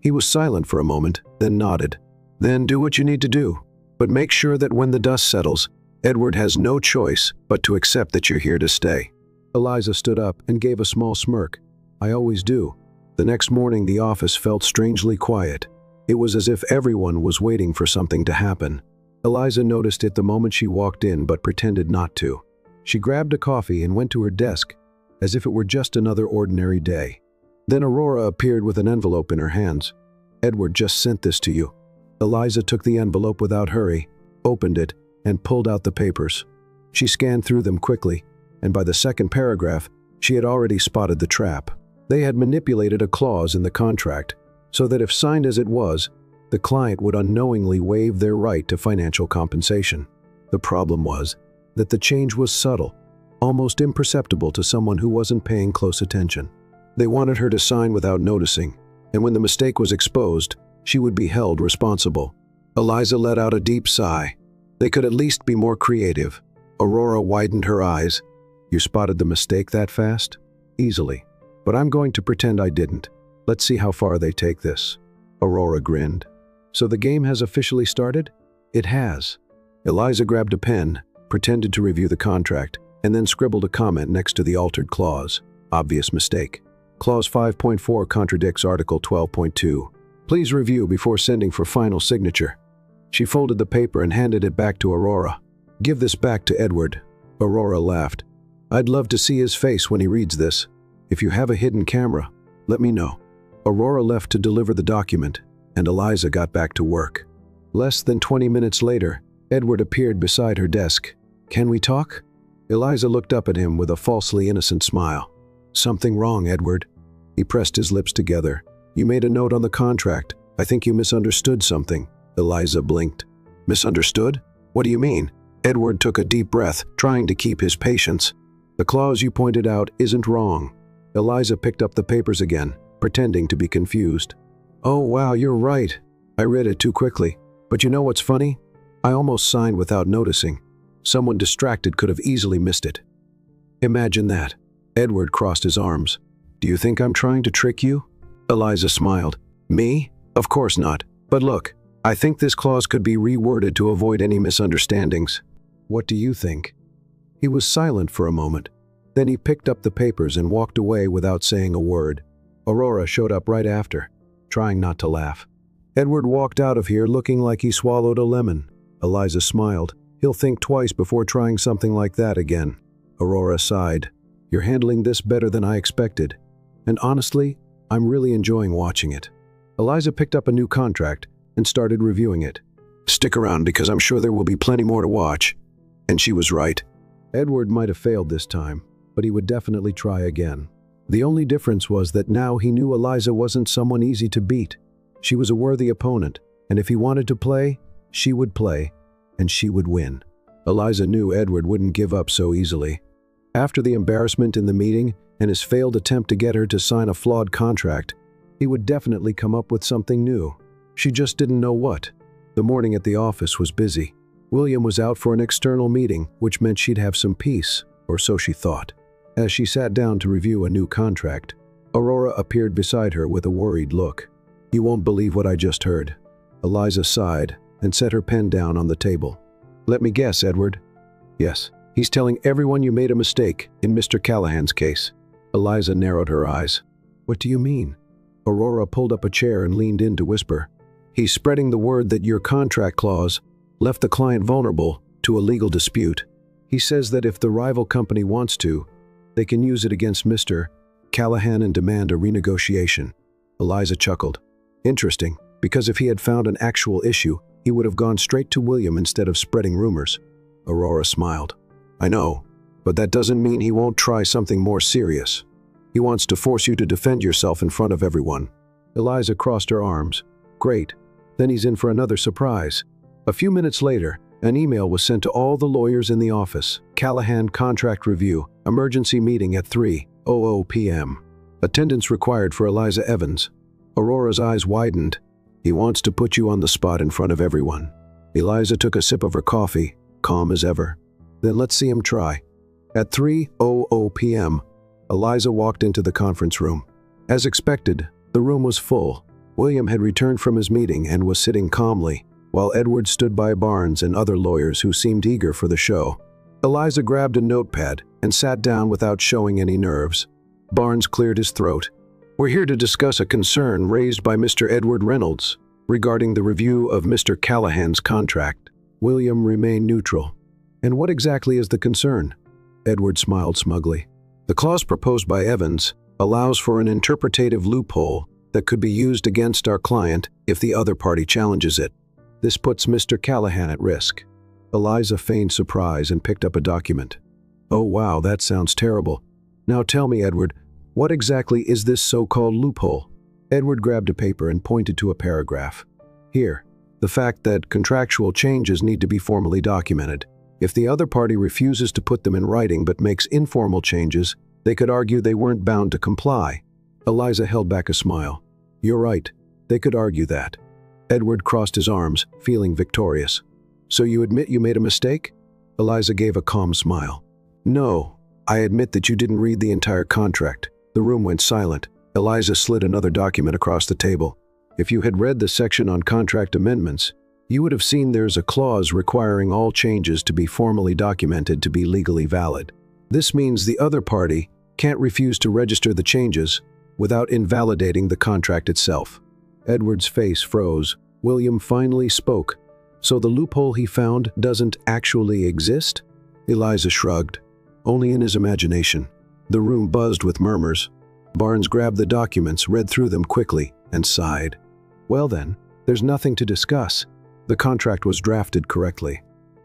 He was silent for a moment, then nodded. "Then do what you need to do, but make sure that when the dust settles, Edward has no choice but to accept that you're here to stay." Eliza stood up and gave a small smirk. "I always do." The next morning the office felt strangely quiet. It was as if everyone was waiting for something to happen. Eliza noticed it the moment she walked in but pretended not to. She grabbed a coffee and went to her desk, as if it were just another ordinary day. Then Aurora appeared with an envelope in her hands. "Edward just sent this to you." Eliza took the envelope without hurry, opened it, and pulled out the papers. She scanned through them quickly, and by the second paragraph, she had already spotted the trap. They had manipulated a clause in the contract so that if signed as it was, the client would unknowingly waive their right to financial compensation. The problem was that the change was subtle. almost imperceptible to someone who wasn't paying close attention. They wanted her to sign without noticing, and when the mistake was exposed, she would be held responsible. Eliza let out a deep sigh. They could at least be more creative. Aurora widened her eyes. You spotted the mistake that fast? Easily. But I'm going to pretend I didn't. Let's see how far they take this. Aurora grinned. So the game has officially started? It has. Eliza grabbed a pen, pretended to review the contract, and then scribbled a comment next to the altered clause. Obvious mistake. Clause 5.4 contradicts Article 12.2. Please review before sending for final signature. She folded the paper and handed it back to Aurora. Give this back to Edward. Aurora laughed. I'd love to see his face when he reads this. If you have a hidden camera, let me know. Aurora left to deliver the document, and Eliza got back to work. Less than 20 minutes later, Edward appeared beside her desk. Can we talk? Eliza looked up at him with a falsely innocent smile. Something wrong, Edward. He pressed his lips together. You made a note on the contract. I think you misunderstood something. Eliza blinked. Misunderstood? What do you mean? Edward took a deep breath, trying to keep his patience. The clause you pointed out isn't wrong. Eliza picked up the papers again, pretending to be confused. Oh wow, you're right. I read it too quickly. But you know what's funny? I almost signed without noticing. Someone distracted could have easily missed it. Imagine that. Edward crossed his arms. Do you think I'm trying to trick you? Eliza smiled. Me? Of course not. But look, I think this clause could be reworded to avoid any misunderstandings. What do you think? He was silent for a moment. Then he picked up the papers and walked away without saying a word. Aurora showed up right after, trying not to laugh. Edward walked out of here looking like he swallowed a lemon. Eliza smiled. He'll think twice before trying something like that again. Aurora sighed. You're handling this better than I expected. And honestly, I'm really enjoying watching it. Eliza picked up a new contract and started reviewing it. Stick around because I'm sure there will be plenty more to watch. And she was right. Edward might have failed this time, but he would definitely try again. The only difference was that now he knew Eliza wasn't someone easy to beat. She was a worthy opponent, and if he wanted to play, she would play, and she would win. Eliza knew Edward wouldn't give up so easily. After the embarrassment in the meeting and his failed attempt to get her to sign a flawed contract, he would definitely come up with something new. She just didn't know what. The morning at the office was busy. William was out for an external meeting, which meant she'd have some peace, or so she thought. As she sat down to review a new contract, Aurora appeared beside her with a worried look. You won't believe what I just heard. Eliza sighed and set her pen down on the table. Let me guess, Edward. Yes, he's telling everyone you made a mistake in Mr. Callahan's case. Eliza narrowed her eyes. What do you mean? Aurora pulled up a chair and leaned in to whisper. He's spreading the word that your contract clause left the client vulnerable to a legal dispute. He says that if the rival company wants to, they can use it against Mr. Callahan and demand a renegotiation. Eliza chuckled. Interesting, because if he had found an actual issue, he would have gone straight to William instead of spreading rumors. Aurora smiled. I know, but that doesn't mean he won't try something more serious. He wants to force you to defend yourself in front of everyone. Eliza crossed her arms. Great. Then he's in for another surprise. A few minutes later, an email was sent to all the lawyers in the office. Callahan contract review, emergency meeting at 3:00 p.m. Attendance required for Eliza Evans. Aurora's eyes widened. He wants to put you on the spot in front of everyone. Eliza took a sip of her coffee, calm as ever. Then let's see him try. At 3:00 p.m., Eliza walked into the conference room. As expected, the room was full. William had returned from his meeting and was sitting calmly, while Edward stood by Barnes and other lawyers who seemed eager for the show. Eliza grabbed a notepad and sat down without showing any nerves. Barnes cleared his throat. We're here to discuss a concern raised by Mr. Edward Reynolds regarding the review of Mr. Callahan's contract. William remained neutral. And what exactly is the concern? Edward smiled smugly. The clause proposed by Evans allows for an interpretative loophole that could be used against our client if the other party challenges it. This puts Mr. Callahan at risk. Eliza feigned surprise and picked up a document. Oh wow, that sounds terrible. Now tell me, Edward, what exactly is this so-called loophole? Edward grabbed a paper and pointed to a paragraph. Here, the fact that contractual changes need to be formally documented. If the other party refuses to put them in writing but makes informal changes, they could argue they weren't bound to comply. Eliza held back a smile. You're right, they could argue that. Edward crossed his arms, feeling victorious. So you admit you made a mistake? Eliza gave a calm smile. No, I admit that you didn't read the entire contract. The room went silent. Eliza slid another document across the table. If you had read the section on contract amendments, you would have seen there's a clause requiring all changes to be formally documented to be legally valid. This means the other party can't refuse to register the changes without invalidating the contract itself. Edward's face froze. William finally spoke. So the loophole he found doesn't actually exist? Eliza shrugged. Only in his imagination. The room buzzed with murmurs. Barnes grabbed the documents, read through them quickly, and sighed. Well then, there's nothing to discuss. The contract was drafted correctly.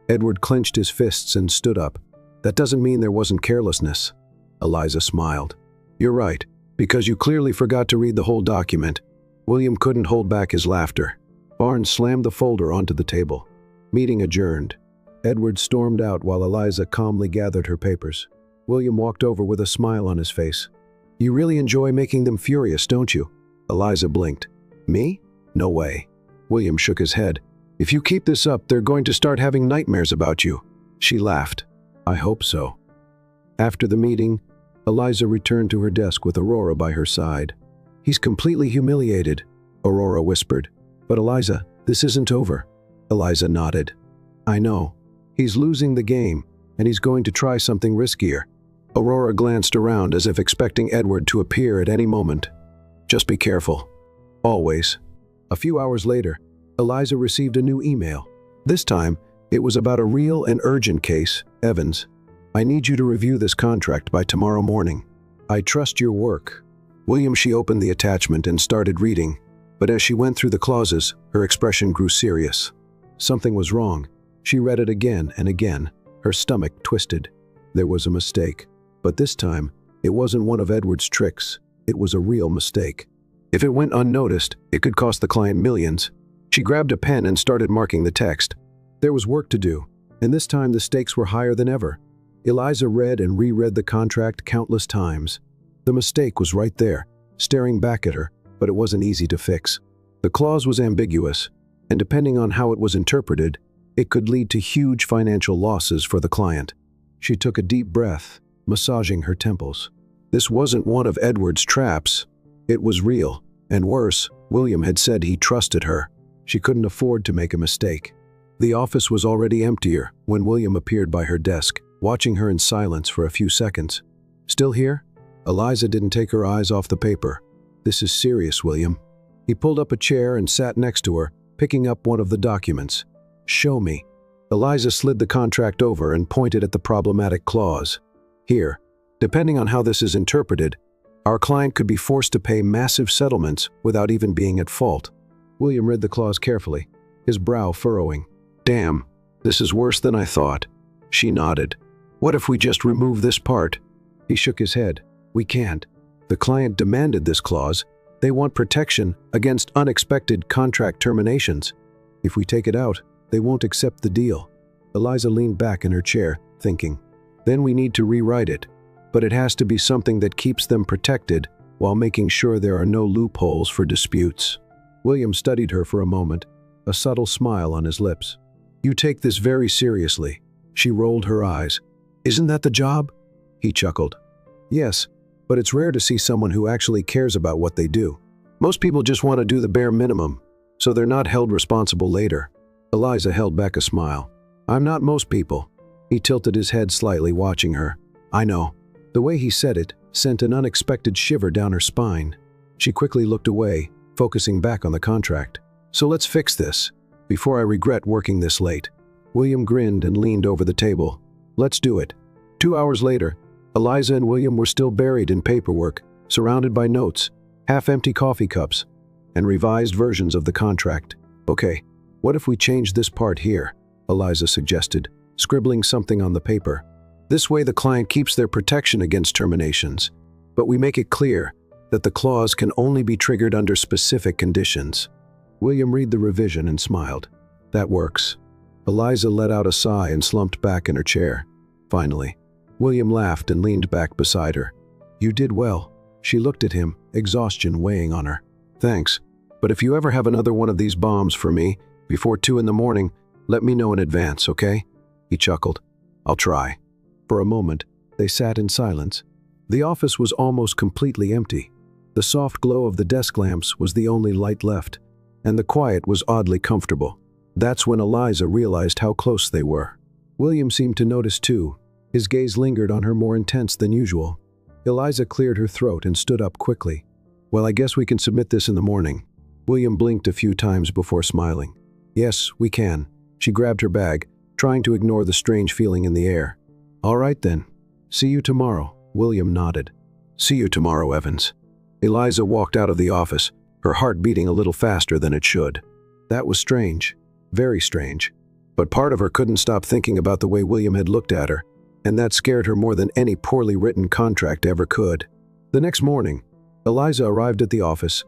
Edward clenched his fists and stood up. That doesn't mean there wasn't carelessness. Eliza smiled. You're right, because you clearly forgot to read the whole document. William couldn't hold back his laughter. Barnes slammed the folder onto the table. Meeting adjourned. Edward stormed out while Eliza calmly gathered her papers. William walked over with a smile on his face. You really enjoy making them furious, don't you? Eliza blinked. Me? No way. William shook his head. If you keep this up, they're going to start having nightmares about you. She laughed. I hope so. After the meeting, Eliza returned to her desk with Aurora by her side. He's completely humiliated, Aurora whispered. But Eliza, this isn't over. Eliza nodded. I know. He's losing the game, and he's going to try something riskier. Aurora glanced around as if expecting Edward to appear at any moment. Just be careful. Always. A few hours later, Eliza received a new email. This time, it was about a real and urgent case. Evans, I need you to review this contract by tomorrow morning. I trust your work. William, she opened the attachment and started reading, but as she went through the clauses, her expression grew serious. Something was wrong. She read it again and again. Her stomach twisted. There was a mistake. But this time, it wasn't one of Edward's tricks. It was a real mistake. If it went unnoticed, it could cost the client millions. She grabbed a pen and started marking the text. There was work to do, and this time the stakes were higher than ever. Eliza read and reread the contract countless times. The mistake was right there, staring back at her, but it wasn't easy to fix. The clause was ambiguous, and depending on how it was interpreted, it could lead to huge financial losses for the client. She took a deep breath, massaging her temples. This wasn't one of Edward's traps. It was real, and worse, William had said he trusted her. She couldn't afford to make a mistake. The office was already emptier when William appeared by her desk, watching her in silence for a few seconds. Still here? Eliza didn't take her eyes off the paper. This is serious, William. He pulled up a chair and sat next to her, picking up one of the documents. Show me. Eliza slid the contract over and pointed at the problematic clause. Here, depending on how this is interpreted, our client could be forced to pay massive settlements without even being at fault. William read the clause carefully, his brow furrowing. Damn, this is worse than I thought. She nodded. What if we just remove this part? He shook his head. We can't. The client demanded this clause. They want protection against unexpected contract terminations. If we take it out, they won't accept the deal. Eliza leaned back in her chair, thinking. Then we need to rewrite it. But it has to be something that keeps them protected while making sure there are no loopholes for disputes. William studied her for a moment, a subtle smile on his lips. You take this very seriously. She rolled her eyes. Isn't that the job? He chuckled. Yes, but it's rare to see someone who actually cares about what they do. Most people just want to do the bare minimum, so they're not held responsible later. Eliza held back a smile. I'm not most people. He tilted his head slightly, watching her. I know. The way he said it sent an unexpected shiver down her spine. She quickly looked away, focusing back on the contract. So let's fix this, before I regret working this late. William grinned and leaned over the table. Let's do it. 2 hours later, Eliza and William were still buried in paperwork, surrounded by notes, half-empty coffee cups, and revised versions of the contract. Okay, what if we change this part here? Eliza suggested, scribbling something on the paper. This way the client keeps their protection against terminations, but we make it clear that the clause can only be triggered under specific conditions. William read the revision and smiled. That works. Eliza let out a sigh and slumped back in her chair. Finally, William laughed and leaned back beside her. "You did well." She looked at him, exhaustion weighing on her. "Thanks, but if you ever have another one of these bombs for me, before 2 in the morning, let me know in advance, okay?" He chuckled. "I'll try." For a moment, they sat in silence. The office was almost completely empty. The soft glow of the desk lamps was the only light left, and the quiet was oddly comfortable. That's when Eliza realized how close they were. William seemed to notice too. His gaze lingered on her more intense than usual. Eliza cleared her throat and stood up quickly. "Well, I guess we can submit this in the morning." William blinked a few times before smiling. "Yes, we can." She grabbed her bag, trying to ignore the strange feeling in the air. "All right then. See you tomorrow." William nodded. "See you tomorrow, Evans." Eliza walked out of the office, her heart beating a little faster than it should. That was strange. Very strange. But part of her couldn't stop thinking about the way William had looked at her, and that scared her more than any poorly written contract ever could. The next morning, Eliza arrived at the office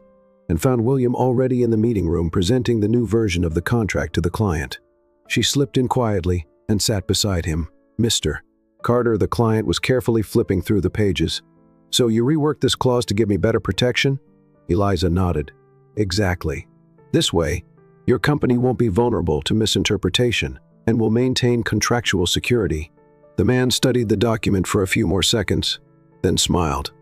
and found William already in the meeting room presenting the new version of the contract to the client. She slipped in quietly and sat beside him. "Mr. Carter," the client was carefully flipping through the pages. "So you reworked this clause to give me better protection?" Eliza nodded. "Exactly. This way, your company won't be vulnerable to misinterpretation and will maintain contractual security." The man studied the document for a few more seconds, then smiled.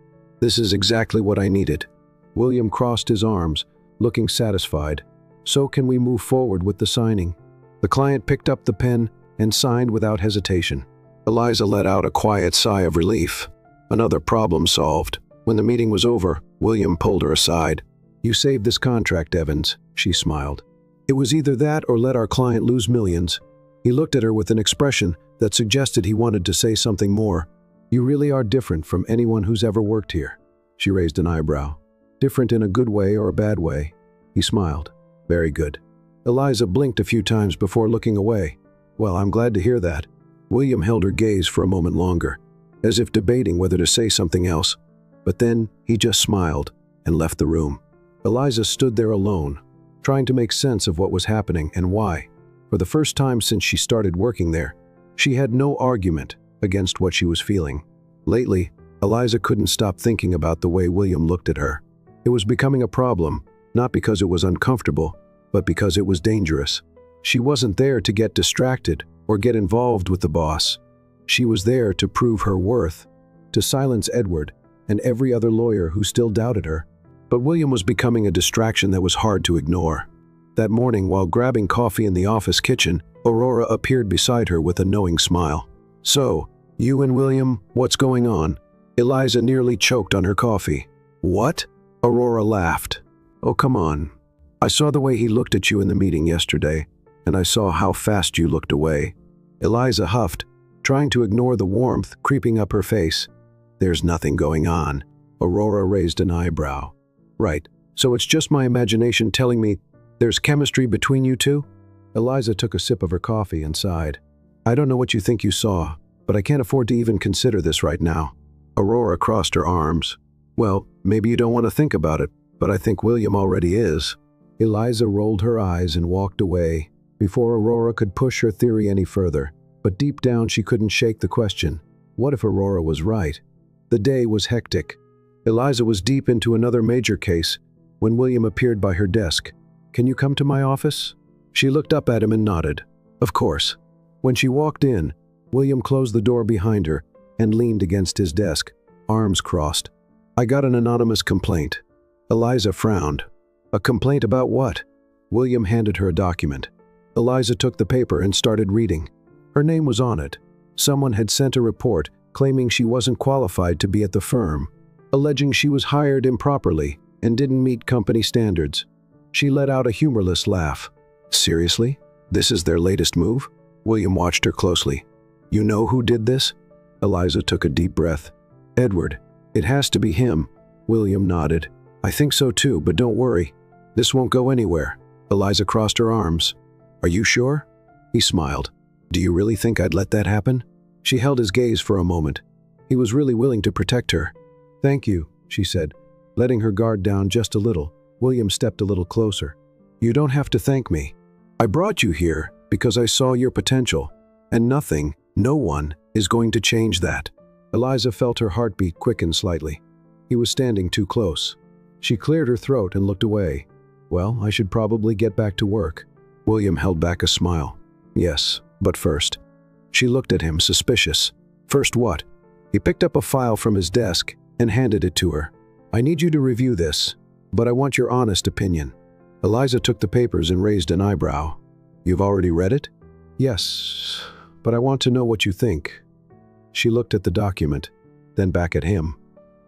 "This is exactly what I needed." William crossed his arms, looking satisfied. "So can we move forward with the signing?" The client picked up the pen and signed without hesitation. Eliza let out a quiet sigh of relief. Another problem solved. When the meeting was over, William pulled her aside. "You saved this contract, Evans," she smiled. "It was either that or let our client lose millions." He looked at her with an expression that suggested he wanted to say something more. "You really are different from anyone who's ever worked here." She raised an eyebrow. "Different in a good way or a bad way?" He smiled. "Very good." Eliza blinked a few times before looking away. "Well, I'm glad to hear that." William held her gaze for a moment longer, as if debating whether to say something else. But then he just smiled and left the room. Eliza stood there alone, trying to make sense of what was happening and why. For the first time since she started working there, she had no argument against what she was feeling. Lately, Eliza couldn't stop thinking about the way William looked at her. It was becoming a problem, not because it was uncomfortable, but because it was dangerous. She wasn't there to get distracted or get involved with the boss. She was there to prove her worth, to silence Edward and every other lawyer who still doubted her. But William was becoming a distraction that was hard to ignore. That morning, while grabbing coffee in the office kitchen, Aurora appeared beside her with a knowing smile. "So, you and William, what's going on?" Eliza nearly choked on her coffee. "What?" Aurora laughed. "Oh, come on. I saw the way he looked at you in the meeting yesterday, and I saw how fast you looked away." Eliza huffed, trying to ignore the warmth creeping up her face. "There's nothing going on." Aurora raised an eyebrow. "Right, so it's just my imagination telling me there's chemistry between you two?" Eliza took a sip of her coffee and sighed. "I don't know what you think you saw, but I can't afford to even consider this right now." Aurora crossed her arms. "Well, maybe you don't want to think about it, but I think William already is." Eliza rolled her eyes and walked away before Aurora could push her theory any further. But deep down she couldn't shake the question. What if Aurora was right? The day was hectic. Eliza was deep into another major case when William appeared by her desk. "Can you come to my office?" She looked up at him and nodded. "Of course." When she walked in, William closed the door behind her and leaned against his desk, arms crossed. "I got an anonymous complaint." Eliza frowned. "A complaint about what?" William handed her a document. Eliza took the paper and started reading. Her name was on it. Someone had sent a report claiming she wasn't qualified to be at the firm, alleging she was hired improperly and didn't meet company standards. She let out a humorless laugh. "Seriously? This is their latest move?" William watched her closely. "You know who did this?" Eliza took a deep breath. "Edward. It has to be him." William nodded. "I think so too, but don't worry. This won't go anywhere." Eliza crossed her arms. "Are you sure?" He smiled. "Do you really think I'd let that happen?" She held his gaze for a moment. He was really willing to protect her. "Thank you," she said, letting her guard down just a little. William stepped a little closer. "You don't have to thank me. I brought you here Because I saw your potential, and nothing, no one, is going to change that. Eliza felt her heartbeat quicken slightly. He was standing too close. She cleared her throat and looked away. Well, I should probably get back to work. William held back a smile. Yes, but first. She looked at him, suspicious. First what? He picked up a file from his desk and handed it to her. I need you to review this, but I want your honest opinion. Eliza took the papers and raised an eyebrow. You've already read it? Yes, but I want to know what you think. She looked at the document, then back at him.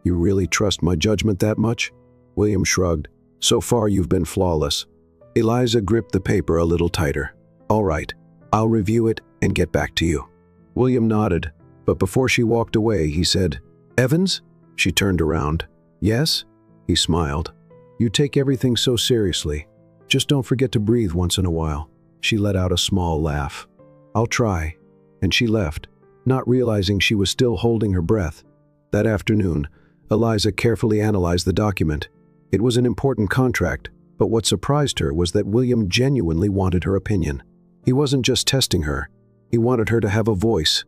You really trust my judgment that much? William shrugged. So far you've been flawless. Eliza gripped the paper a little tighter. All right, I'll review it and get back to you. William nodded, but before she walked away, he said, Evans? She turned around. Yes? He smiled. You take everything so seriously. Just don't forget to breathe once in a while. She let out a small laugh. I'll try. And she left, not realizing she was still holding her breath. That afternoon, Eliza carefully analyzed the document. It was an important contract, but what surprised her was that William genuinely wanted her opinion. He wasn't just testing her. He wanted her to have a voice.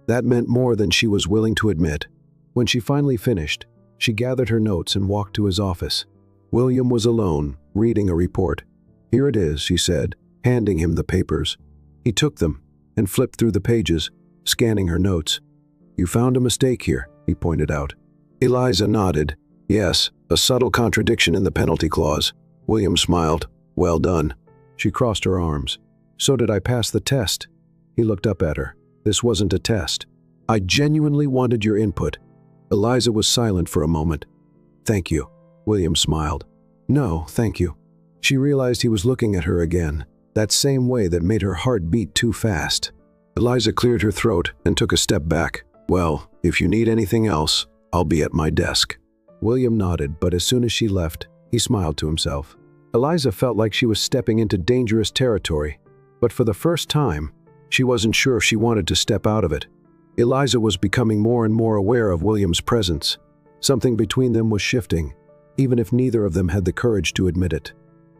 That meant more than she was willing to admit. When she finally finished, she gathered her notes and walked to his office. William was alone, reading a report. Here it is, she said, handing him the papers. He took them and flipped through the pages, scanning her notes. You found a mistake here, he pointed out. Eliza nodded. Yes, a subtle contradiction in the penalty clause. William smiled. Well done. She crossed her arms. So did I pass the test? He looked up at her. This wasn't a test. I genuinely wanted your input. Eliza was silent for a moment. Thank you. William smiled. No, thank you. She realized he was looking at her again, that same way that made her heart beat too fast. Eliza cleared her throat and took a step back. Well, if you need anything else, I'll be at my desk. William nodded, but as soon as she left, he smiled to himself. Eliza felt like she was stepping into dangerous territory, but for the first time, she wasn't sure if she wanted to step out of it. Eliza was becoming more and more aware of William's presence. Something between them was shifting, even if neither of them had the courage to admit it.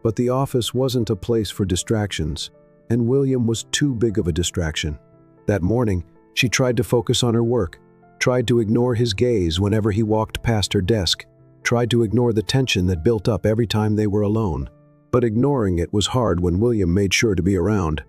But the office wasn't a place for distractions, and William was too big of a distraction. That morning, she tried to focus on her work, tried to ignore his gaze whenever he walked past her desk, tried to ignore the tension that built up every time they were alone. But ignoring it was hard when William made sure to be around.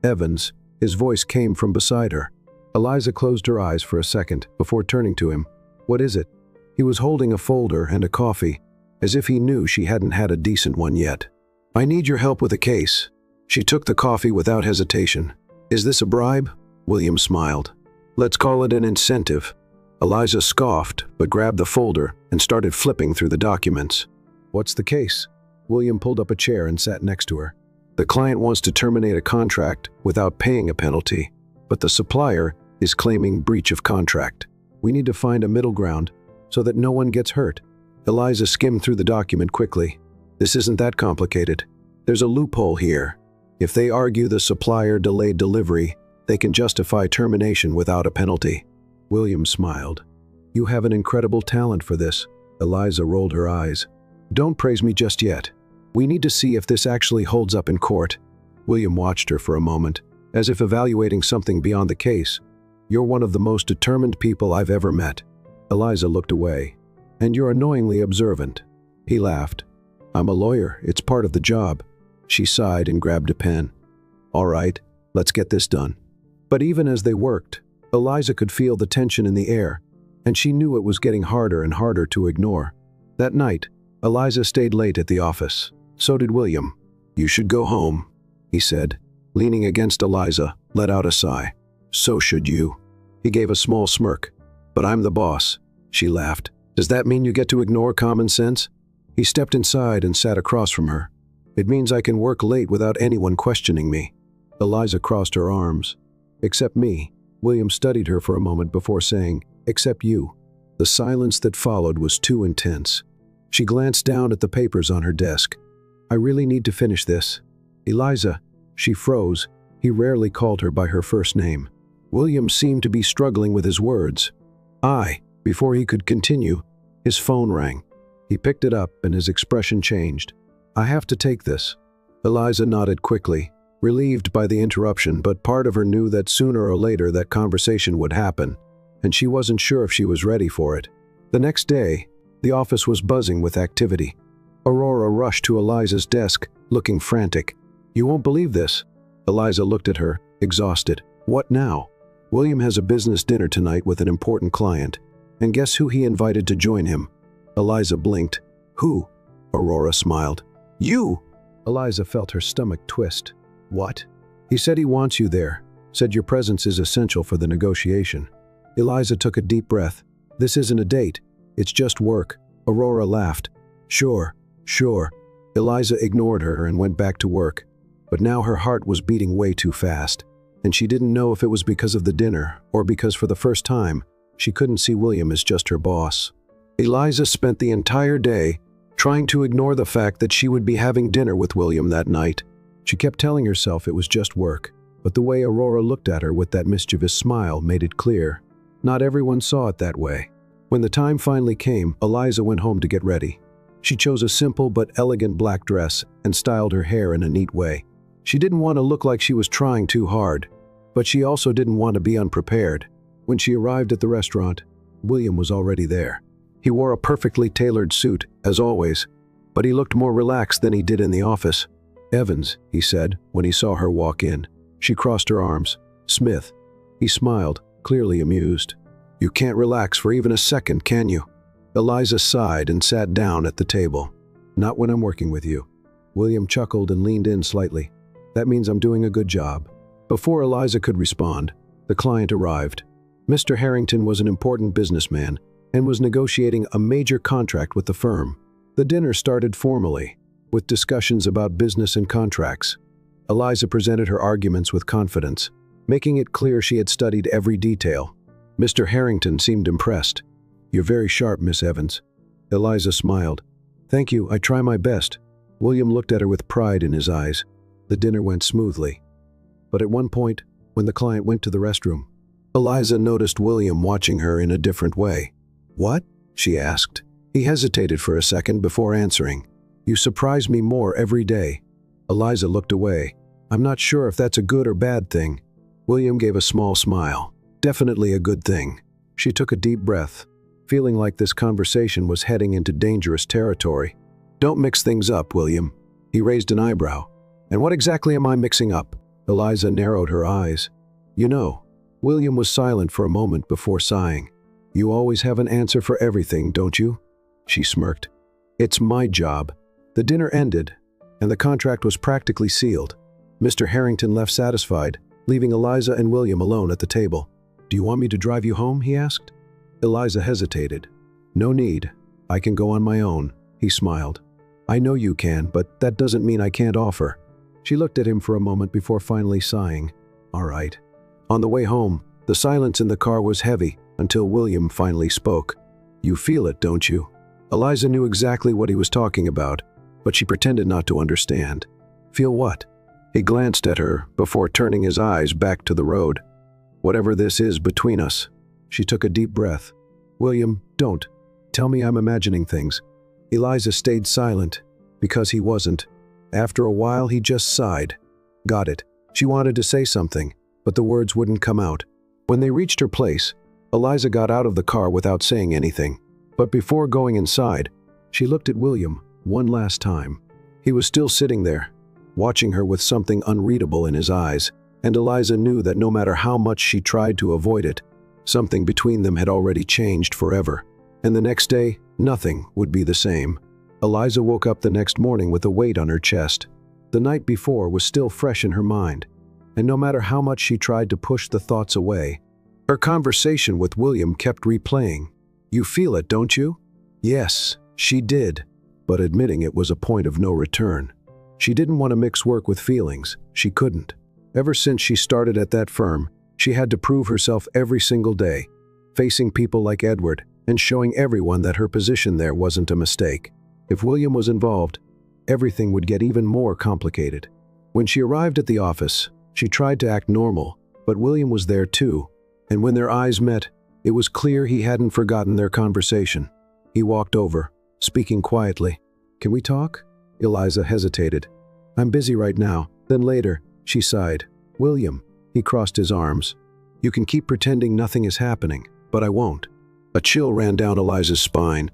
Evans, his voice came from beside her. Eliza closed her eyes for a second before turning to him. What is it? He was holding a folder and a coffee, as if he knew she hadn't had a decent one yet. I need your help with a case. She took the coffee without hesitation. Is this a bribe? William smiled. Let's call it an incentive. Eliza scoffed, but grabbed the folder and started flipping through the documents. What's the case? William pulled up a chair and sat next to her. The client wants to terminate a contract without paying a penalty, but the supplier is claiming breach of contract. We need to find a middle ground so that no one gets hurt. Eliza skimmed through the document quickly. This isn't that complicated. There's a loophole here. If they argue the supplier delayed delivery, they can justify termination without a penalty. William smiled. You have an incredible talent for this. Eliza rolled her eyes. Don't praise me just yet. We need to see if this actually holds up in court. William watched her for a moment, as if evaluating something beyond the case. You're one of the most determined people I've ever met. Eliza looked away. And you're annoyingly observant. He laughed. I'm a lawyer. It's part of the job. She sighed and grabbed a pen. All right, let's get this done. But even as they worked, Eliza could feel the tension in the air, and she knew it was getting harder and harder to ignore. That night, Eliza stayed late at the office. So did William. You should go home, he said, leaning against Eliza, let out a sigh. So should you. He gave a small smirk. But I'm the boss, she laughed. Does that mean you get to ignore common sense? He stepped inside and sat across from her. It means I can work late without anyone questioning me. Eliza crossed her arms. Except me. William studied her for a moment before saying, except you. The silence that followed was too intense. She glanced down at the papers on her desk. I really need to finish this. Eliza. She froze. He rarely called her by her first name. William seemed to be struggling with his words. Before he could continue, his phone rang. He picked it up and his expression changed. I have to take this. Eliza nodded quickly. relieved by the interruption, but part of her knew that sooner or later that conversation would happen, and she wasn't sure if she was ready for it. The next day, the office was buzzing with activity. Aurora rushed to Eliza's desk, looking frantic. "You won't believe this." Eliza looked at her, exhausted. "What now?" "William has a business dinner tonight with an important client. And guess who he invited to join him?" Eliza blinked. "Who?" Aurora smiled. "You!" Eliza felt her stomach twist. "What?" "He said he wants you there. Said your presence is essential for the negotiation." Eliza took a deep breath. "This isn't a date. It's just work." Aurora laughed. Sure. Eliza ignored her and went back to work. But now her heart was beating way too fast, and she didn't know if it was because of the dinner or because for the first time, she couldn't see William as just her boss. Eliza spent the entire day trying to ignore the fact that she would be having dinner with William that night. She kept telling herself it was just work, but the way Aurora looked at her with that mischievous smile made it clear. Not everyone saw it that way. When the time finally came, Eliza went home to get ready. She chose a simple but elegant black dress and styled her hair in a neat way. She didn't want to look like she was trying too hard, but she also didn't want to be unprepared. When she arrived at the restaurant, William was already there. He wore a perfectly tailored suit, as always, but he looked more relaxed than he did in the office. "Evans," he said when he saw her walk in. She crossed her arms. "Smith." He smiled, clearly amused. "You can't relax for even a second, can you?" Eliza sighed and sat down at the table. "Not when I'm working with you." William chuckled and leaned in slightly. "That means I'm doing a good job." Before Eliza could respond, the client arrived. Mr. Harrington was an important businessman and was negotiating a major contract with the firm. The dinner started formally, with discussions about business and contracts. Eliza presented her arguments with confidence, making it clear she had studied every detail. Mr. Harrington seemed impressed. "You're very sharp, Miss Evans." Eliza smiled. "Thank you, I try my best." William looked at her with pride in his eyes. The dinner went smoothly. But at one point, when the client went to the restroom, Eliza noticed William watching her in a different way. "What?" she asked. He hesitated for a second before answering. "You surprise me more every day." Eliza looked away. "I'm not sure if that's a good or bad thing." William gave a small smile. "Definitely a good thing." She took a deep breath, feeling like this conversation was heading into dangerous territory. "Don't mix things up, William." He raised an eyebrow. "And what exactly am I mixing up?" Eliza narrowed her eyes. "You know." William was silent for a moment before sighing. "You always have an answer for everything, don't you?" She smirked. "It's my job." The dinner ended, and the contract was practically sealed. Mr. Harrington left satisfied, leaving Eliza and William alone at the table. "Do you want me to drive you home?" he asked. Eliza hesitated. "No need. I can go on my own." He smiled. "I know you can, but that doesn't mean I can't offer." She looked at him for a moment before finally sighing. "All right." On the way home, the silence in the car was heavy until William finally spoke. "You feel it, don't you?" Eliza knew exactly what he was talking about, but she pretended not to understand. "Feel what?" He glanced at her before turning his eyes back to the road. "Whatever this is between us." She took a deep breath. "William, don't. Tell me I'm imagining things." Eliza stayed silent, because he wasn't. After a while, he just sighed. Got it. She wanted to say something, but the words wouldn't come out. When they reached her place, Eliza got out of the car without saying anything. But before going inside, she looked at William one last time. He was still sitting there, watching her with something unreadable in his eyes, and Eliza knew that no matter how much she tried to avoid it, something between them had already changed forever. And the next day, nothing would be the same. Eliza woke up the next morning with a weight on her chest. The night before was still fresh in her mind, and no matter how much she tried to push the thoughts away, her conversation with William kept replaying. "You feel it, don't you?" Yes, she did, but admitting it was a point of no return. She didn't want to mix work with feelings. She couldn't. Ever since she started at that firm, she had to prove herself every single day, facing people like Edward and showing everyone that her position there wasn't a mistake. If William was involved, everything would get even more complicated. When she arrived at the office, she tried to act normal, but William was there too, and when their eyes met, it was clear he hadn't forgotten their conversation. He walked over, speaking quietly. "Can we talk?" Eliza hesitated. "I'm busy right now, then later." She sighed. "William," he crossed his arms. "You can keep pretending nothing is happening, but I won't." A chill ran down Eliza's spine.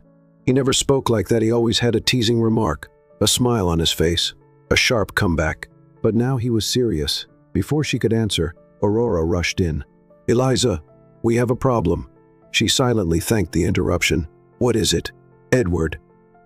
He never spoke like that. He always had a teasing remark, a smile on his face, a sharp comeback. But now he was serious. Before she could answer, Aurora rushed in. "Eliza, we have a problem." She silently thanked the interruption. "What is it?" "Edward."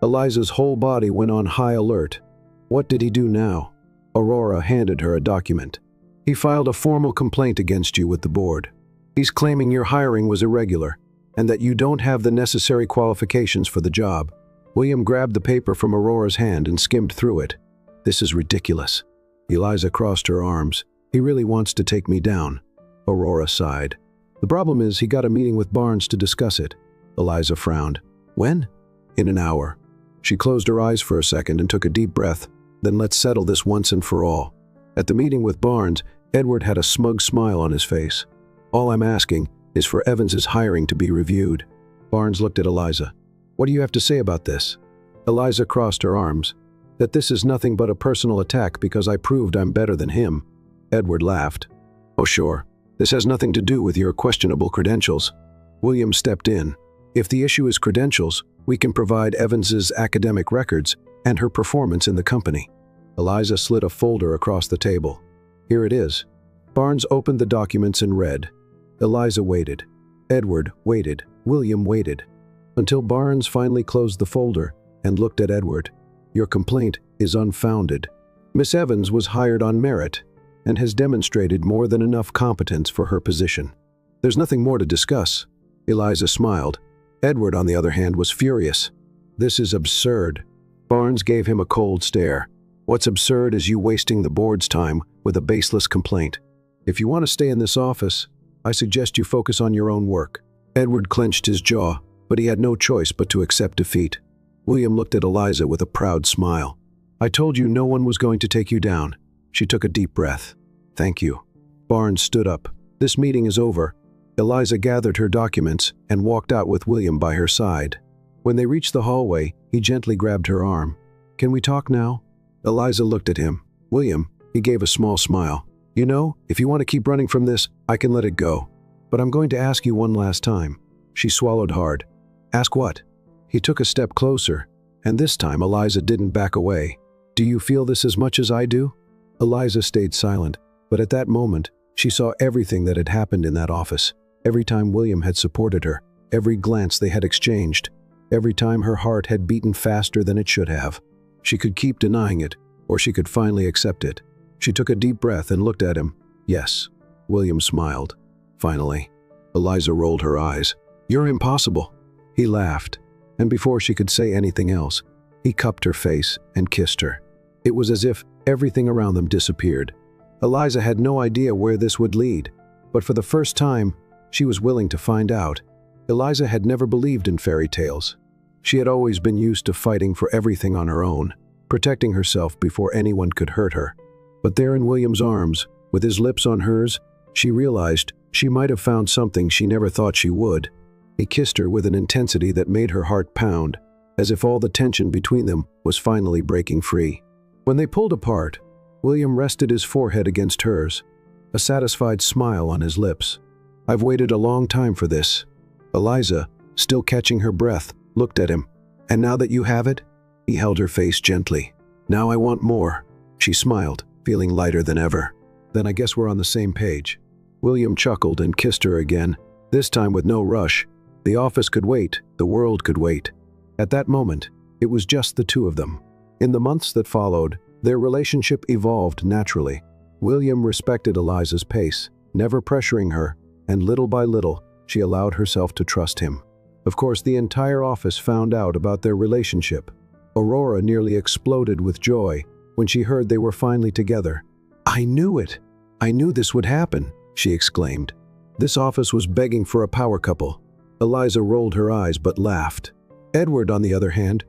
Eliza's whole body went on high alert. What did he do now? Aurora handed her a document. "He filed a formal complaint against you with the board. He's claiming your hiring was irregular and that you don't have the necessary qualifications for the job." William grabbed the paper from Aurora's hand and skimmed through it. "This is ridiculous." Eliza crossed her arms. "He really wants to take me down." Aurora sighed. "The problem is he got a meeting with Barnes to discuss it." Eliza frowned. "When?" "In an hour." She closed her eyes for a second and took a deep breath. "Then let's settle this once and for all." At the meeting with Barnes, Edward had a smug smile on his face. "All I'm asking is for Evans's hiring to be reviewed." Barnes looked at Eliza. "What do you have to say about this?" Eliza crossed her arms. "That this is nothing but a personal attack because I proved I'm better than him." Edward laughed. "Oh sure, this has nothing to do with your questionable credentials." William stepped in. "If the issue is credentials, we can provide Evans's academic records and her performance in the company." Eliza slid a folder across the table. "Here it is." Barnes opened the documents and read. Eliza waited. Edward waited. William waited. Until Barnes finally closed the folder and looked at Edward. "Your complaint is unfounded. Miss Evans was hired on merit and has demonstrated more than enough competence for her position. There's nothing more to discuss." Eliza smiled. Edward, on the other hand, was furious. "This is absurd." Barnes gave him a cold stare. "What's absurd is you wasting the board's time with a baseless complaint. If you want to stay in this office, I suggest you focus on your own work." Edward clenched his jaw, but he had no choice but to accept defeat. William looked at Eliza with a proud smile. "I told you no one was going to take you down." She took a deep breath. "Thank you." Barnes stood up. "This meeting is over." Eliza gathered her documents and walked out with William by her side. When they reached the hallway, he gently grabbed her arm. "Can we talk now?" Eliza looked at him. "William," he gave a small smile. "You know, if you want to keep running from this, I can let it go. But I'm going to ask you one last time." She swallowed hard. "Ask what?" He took a step closer, and this time Eliza didn't back away. "Do you feel this as much as I do?" Eliza stayed silent, but at that moment, she saw everything that had happened in that office. Every time William had supported her, every glance they had exchanged, every time her heart had beaten faster than it should have. She could keep denying it, or she could finally accept it. She took a deep breath and looked at him. "Yes." William smiled. "Finally." Eliza rolled her eyes. "You're impossible." He laughed, and before she could say anything else, he cupped her face and kissed her. It was as if everything around them disappeared. Eliza had no idea where this would lead, but for the first time, she was willing to find out. Eliza had never believed in fairy tales. She had always been used to fighting for everything on her own, protecting herself before anyone could hurt her. But there in William's arms, with his lips on hers, she realized she might have found something she never thought she would. He kissed her with an intensity that made her heart pound, as if all the tension between them was finally breaking free. When they pulled apart, William rested his forehead against hers, a satisfied smile on his lips. "I've waited a long time for this." Eliza, still catching her breath, looked at him. "And now that you have it?" He held her face gently. "Now I want more." She smiled, feeling lighter than ever. "Then I guess we're on the same page." William chuckled and kissed her again, this time with no rush. The office could wait, the world could wait. At that moment, it was just the two of them. In the months that followed, their relationship evolved naturally. William respected Eliza's pace, never pressuring her, and little by little, she allowed herself to trust him. Of course, the entire office found out about their relationship. Aurora nearly exploded with joy when she heard they were finally together. "I knew it! I knew this would happen!" she exclaimed. This office was begging for a power couple. Eliza rolled her eyes but laughed. Edward, on the other hand,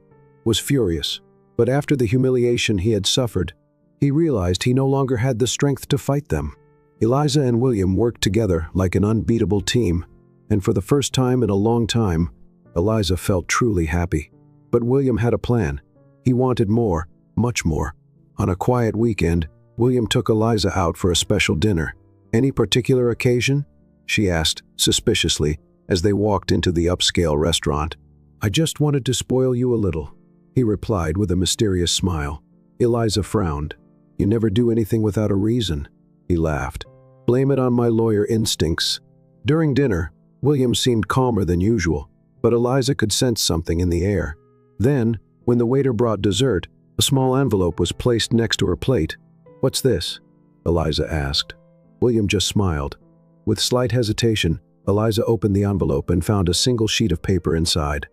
was furious. But after the humiliation he had suffered, he realized he no longer had the strength to fight them. Eliza and William worked together like an unbeatable team, and for the first time in a long time, Eliza felt truly happy. But William had a plan. He wanted more, much more. On a quiet weekend, William took Eliza out for a special dinner. Any particular occasion? She asked, suspiciously, as they walked into the upscale restaurant. I just wanted to spoil you a little, he replied with a mysterious smile. Eliza frowned. You never do anything without a reason, he laughed. Blame it on my lawyer instincts. During dinner, William seemed calmer than usual, but Eliza could sense something in the air. Then, when the waiter brought dessert, a small envelope was placed next to her plate. What's this? Eliza asked. William just smiled. With slight hesitation, Eliza opened the envelope and found a single sheet of paper inside.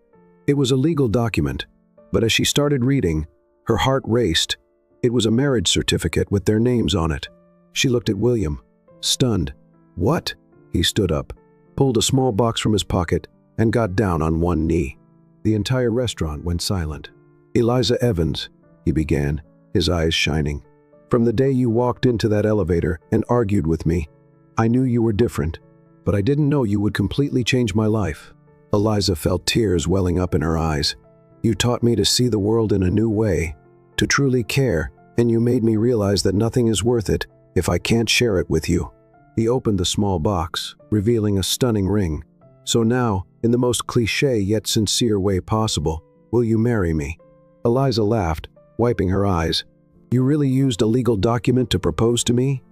It was a legal document, but as she started reading, her heart raced. It was a marriage certificate with their names on it. She looked at William, stunned. What? He stood up, pulled a small box from his pocket, and got down on one knee. The entire restaurant went silent. Eliza Evans, he began, his eyes shining. From the day you walked into that elevator and argued with me, I knew you were different, but I didn't know you would completely change my life. Eliza felt tears welling up in her eyes. You taught me to see the world in a new way, to truly care, and you made me realize that nothing is worth it if I can't share it with you. He opened the small box, revealing a stunning ring. So now, in the most cliché yet sincere way possible, will you marry me? Eliza laughed, wiping her eyes. You really used a legal document to propose to me?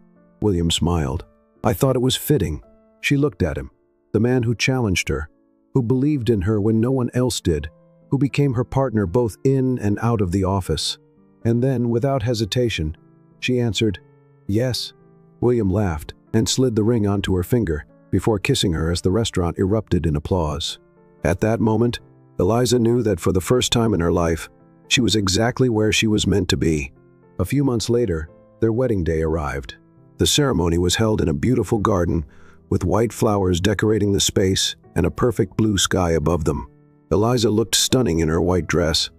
William smiled. I thought it was fitting. She looked at him, the man who challenged her, who believed in her when no one else did, who became her partner both in and out of the office. And then, without hesitation, she answered, yes. William laughed and slid the ring onto her finger before kissing her as the restaurant erupted in applause. At that moment, Eliza knew that for the first time in her life, she was exactly where she was meant to be. A few months later, their wedding day arrived. The ceremony was held in a beautiful garden with white flowers decorating the space and a perfect blue sky above them. Eliza looked stunning in her white dress,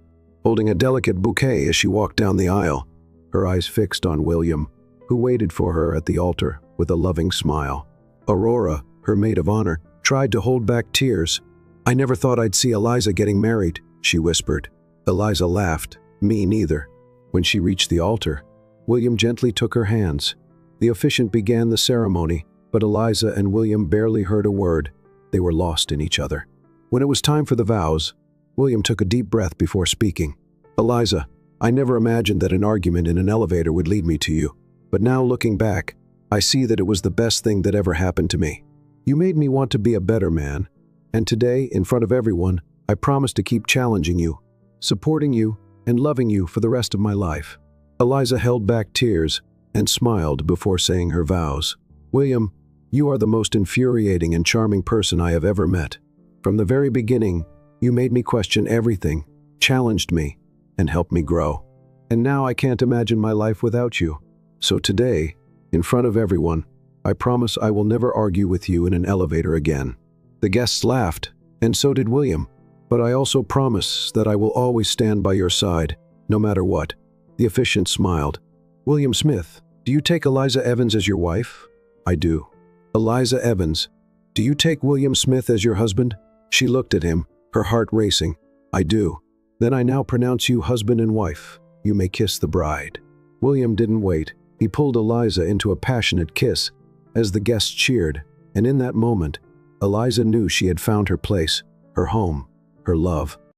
holding a delicate bouquet as she walked down the aisle, her eyes fixed on William, who waited for her at the altar with a loving smile. Aurora, her maid of honor, tried to hold back tears. I never thought I'd see Eliza getting married, she whispered. Eliza laughed. Me neither. When she reached the altar, William gently took her hands. The officiant began the ceremony, but Eliza and William barely heard a word. They were lost in each other. When it was time for the vows, William took a deep breath before speaking. Eliza, I never imagined that an argument in an elevator would lead me to you. But now looking back, I see that it was the best thing that ever happened to me. You made me want to be a better man. And today, in front of everyone, I promise to keep challenging you, supporting you, and loving you for the rest of my life. Eliza held back tears and smiled before saying her vows. William, you are the most infuriating and charming person I have ever met. From the very beginning, you made me question everything, challenged me, and helped me grow. And now I can't imagine my life without you. So today, in front of everyone, I promise I will never argue with you in an elevator again. The guests laughed, and so did William. But I also promise that I will always stand by your side, no matter what. The officiant smiled. William Smith, do you take Eliza Evans as your wife? I do. Eliza Evans, do you take William Smith as your husband? She looked at him, her heart racing. I do. Then I now pronounce you husband and wife. You may kiss the bride. William didn't wait. He pulled Eliza into a passionate kiss as the guests cheered, and in that moment, Eliza knew she had found her place, her home, her love.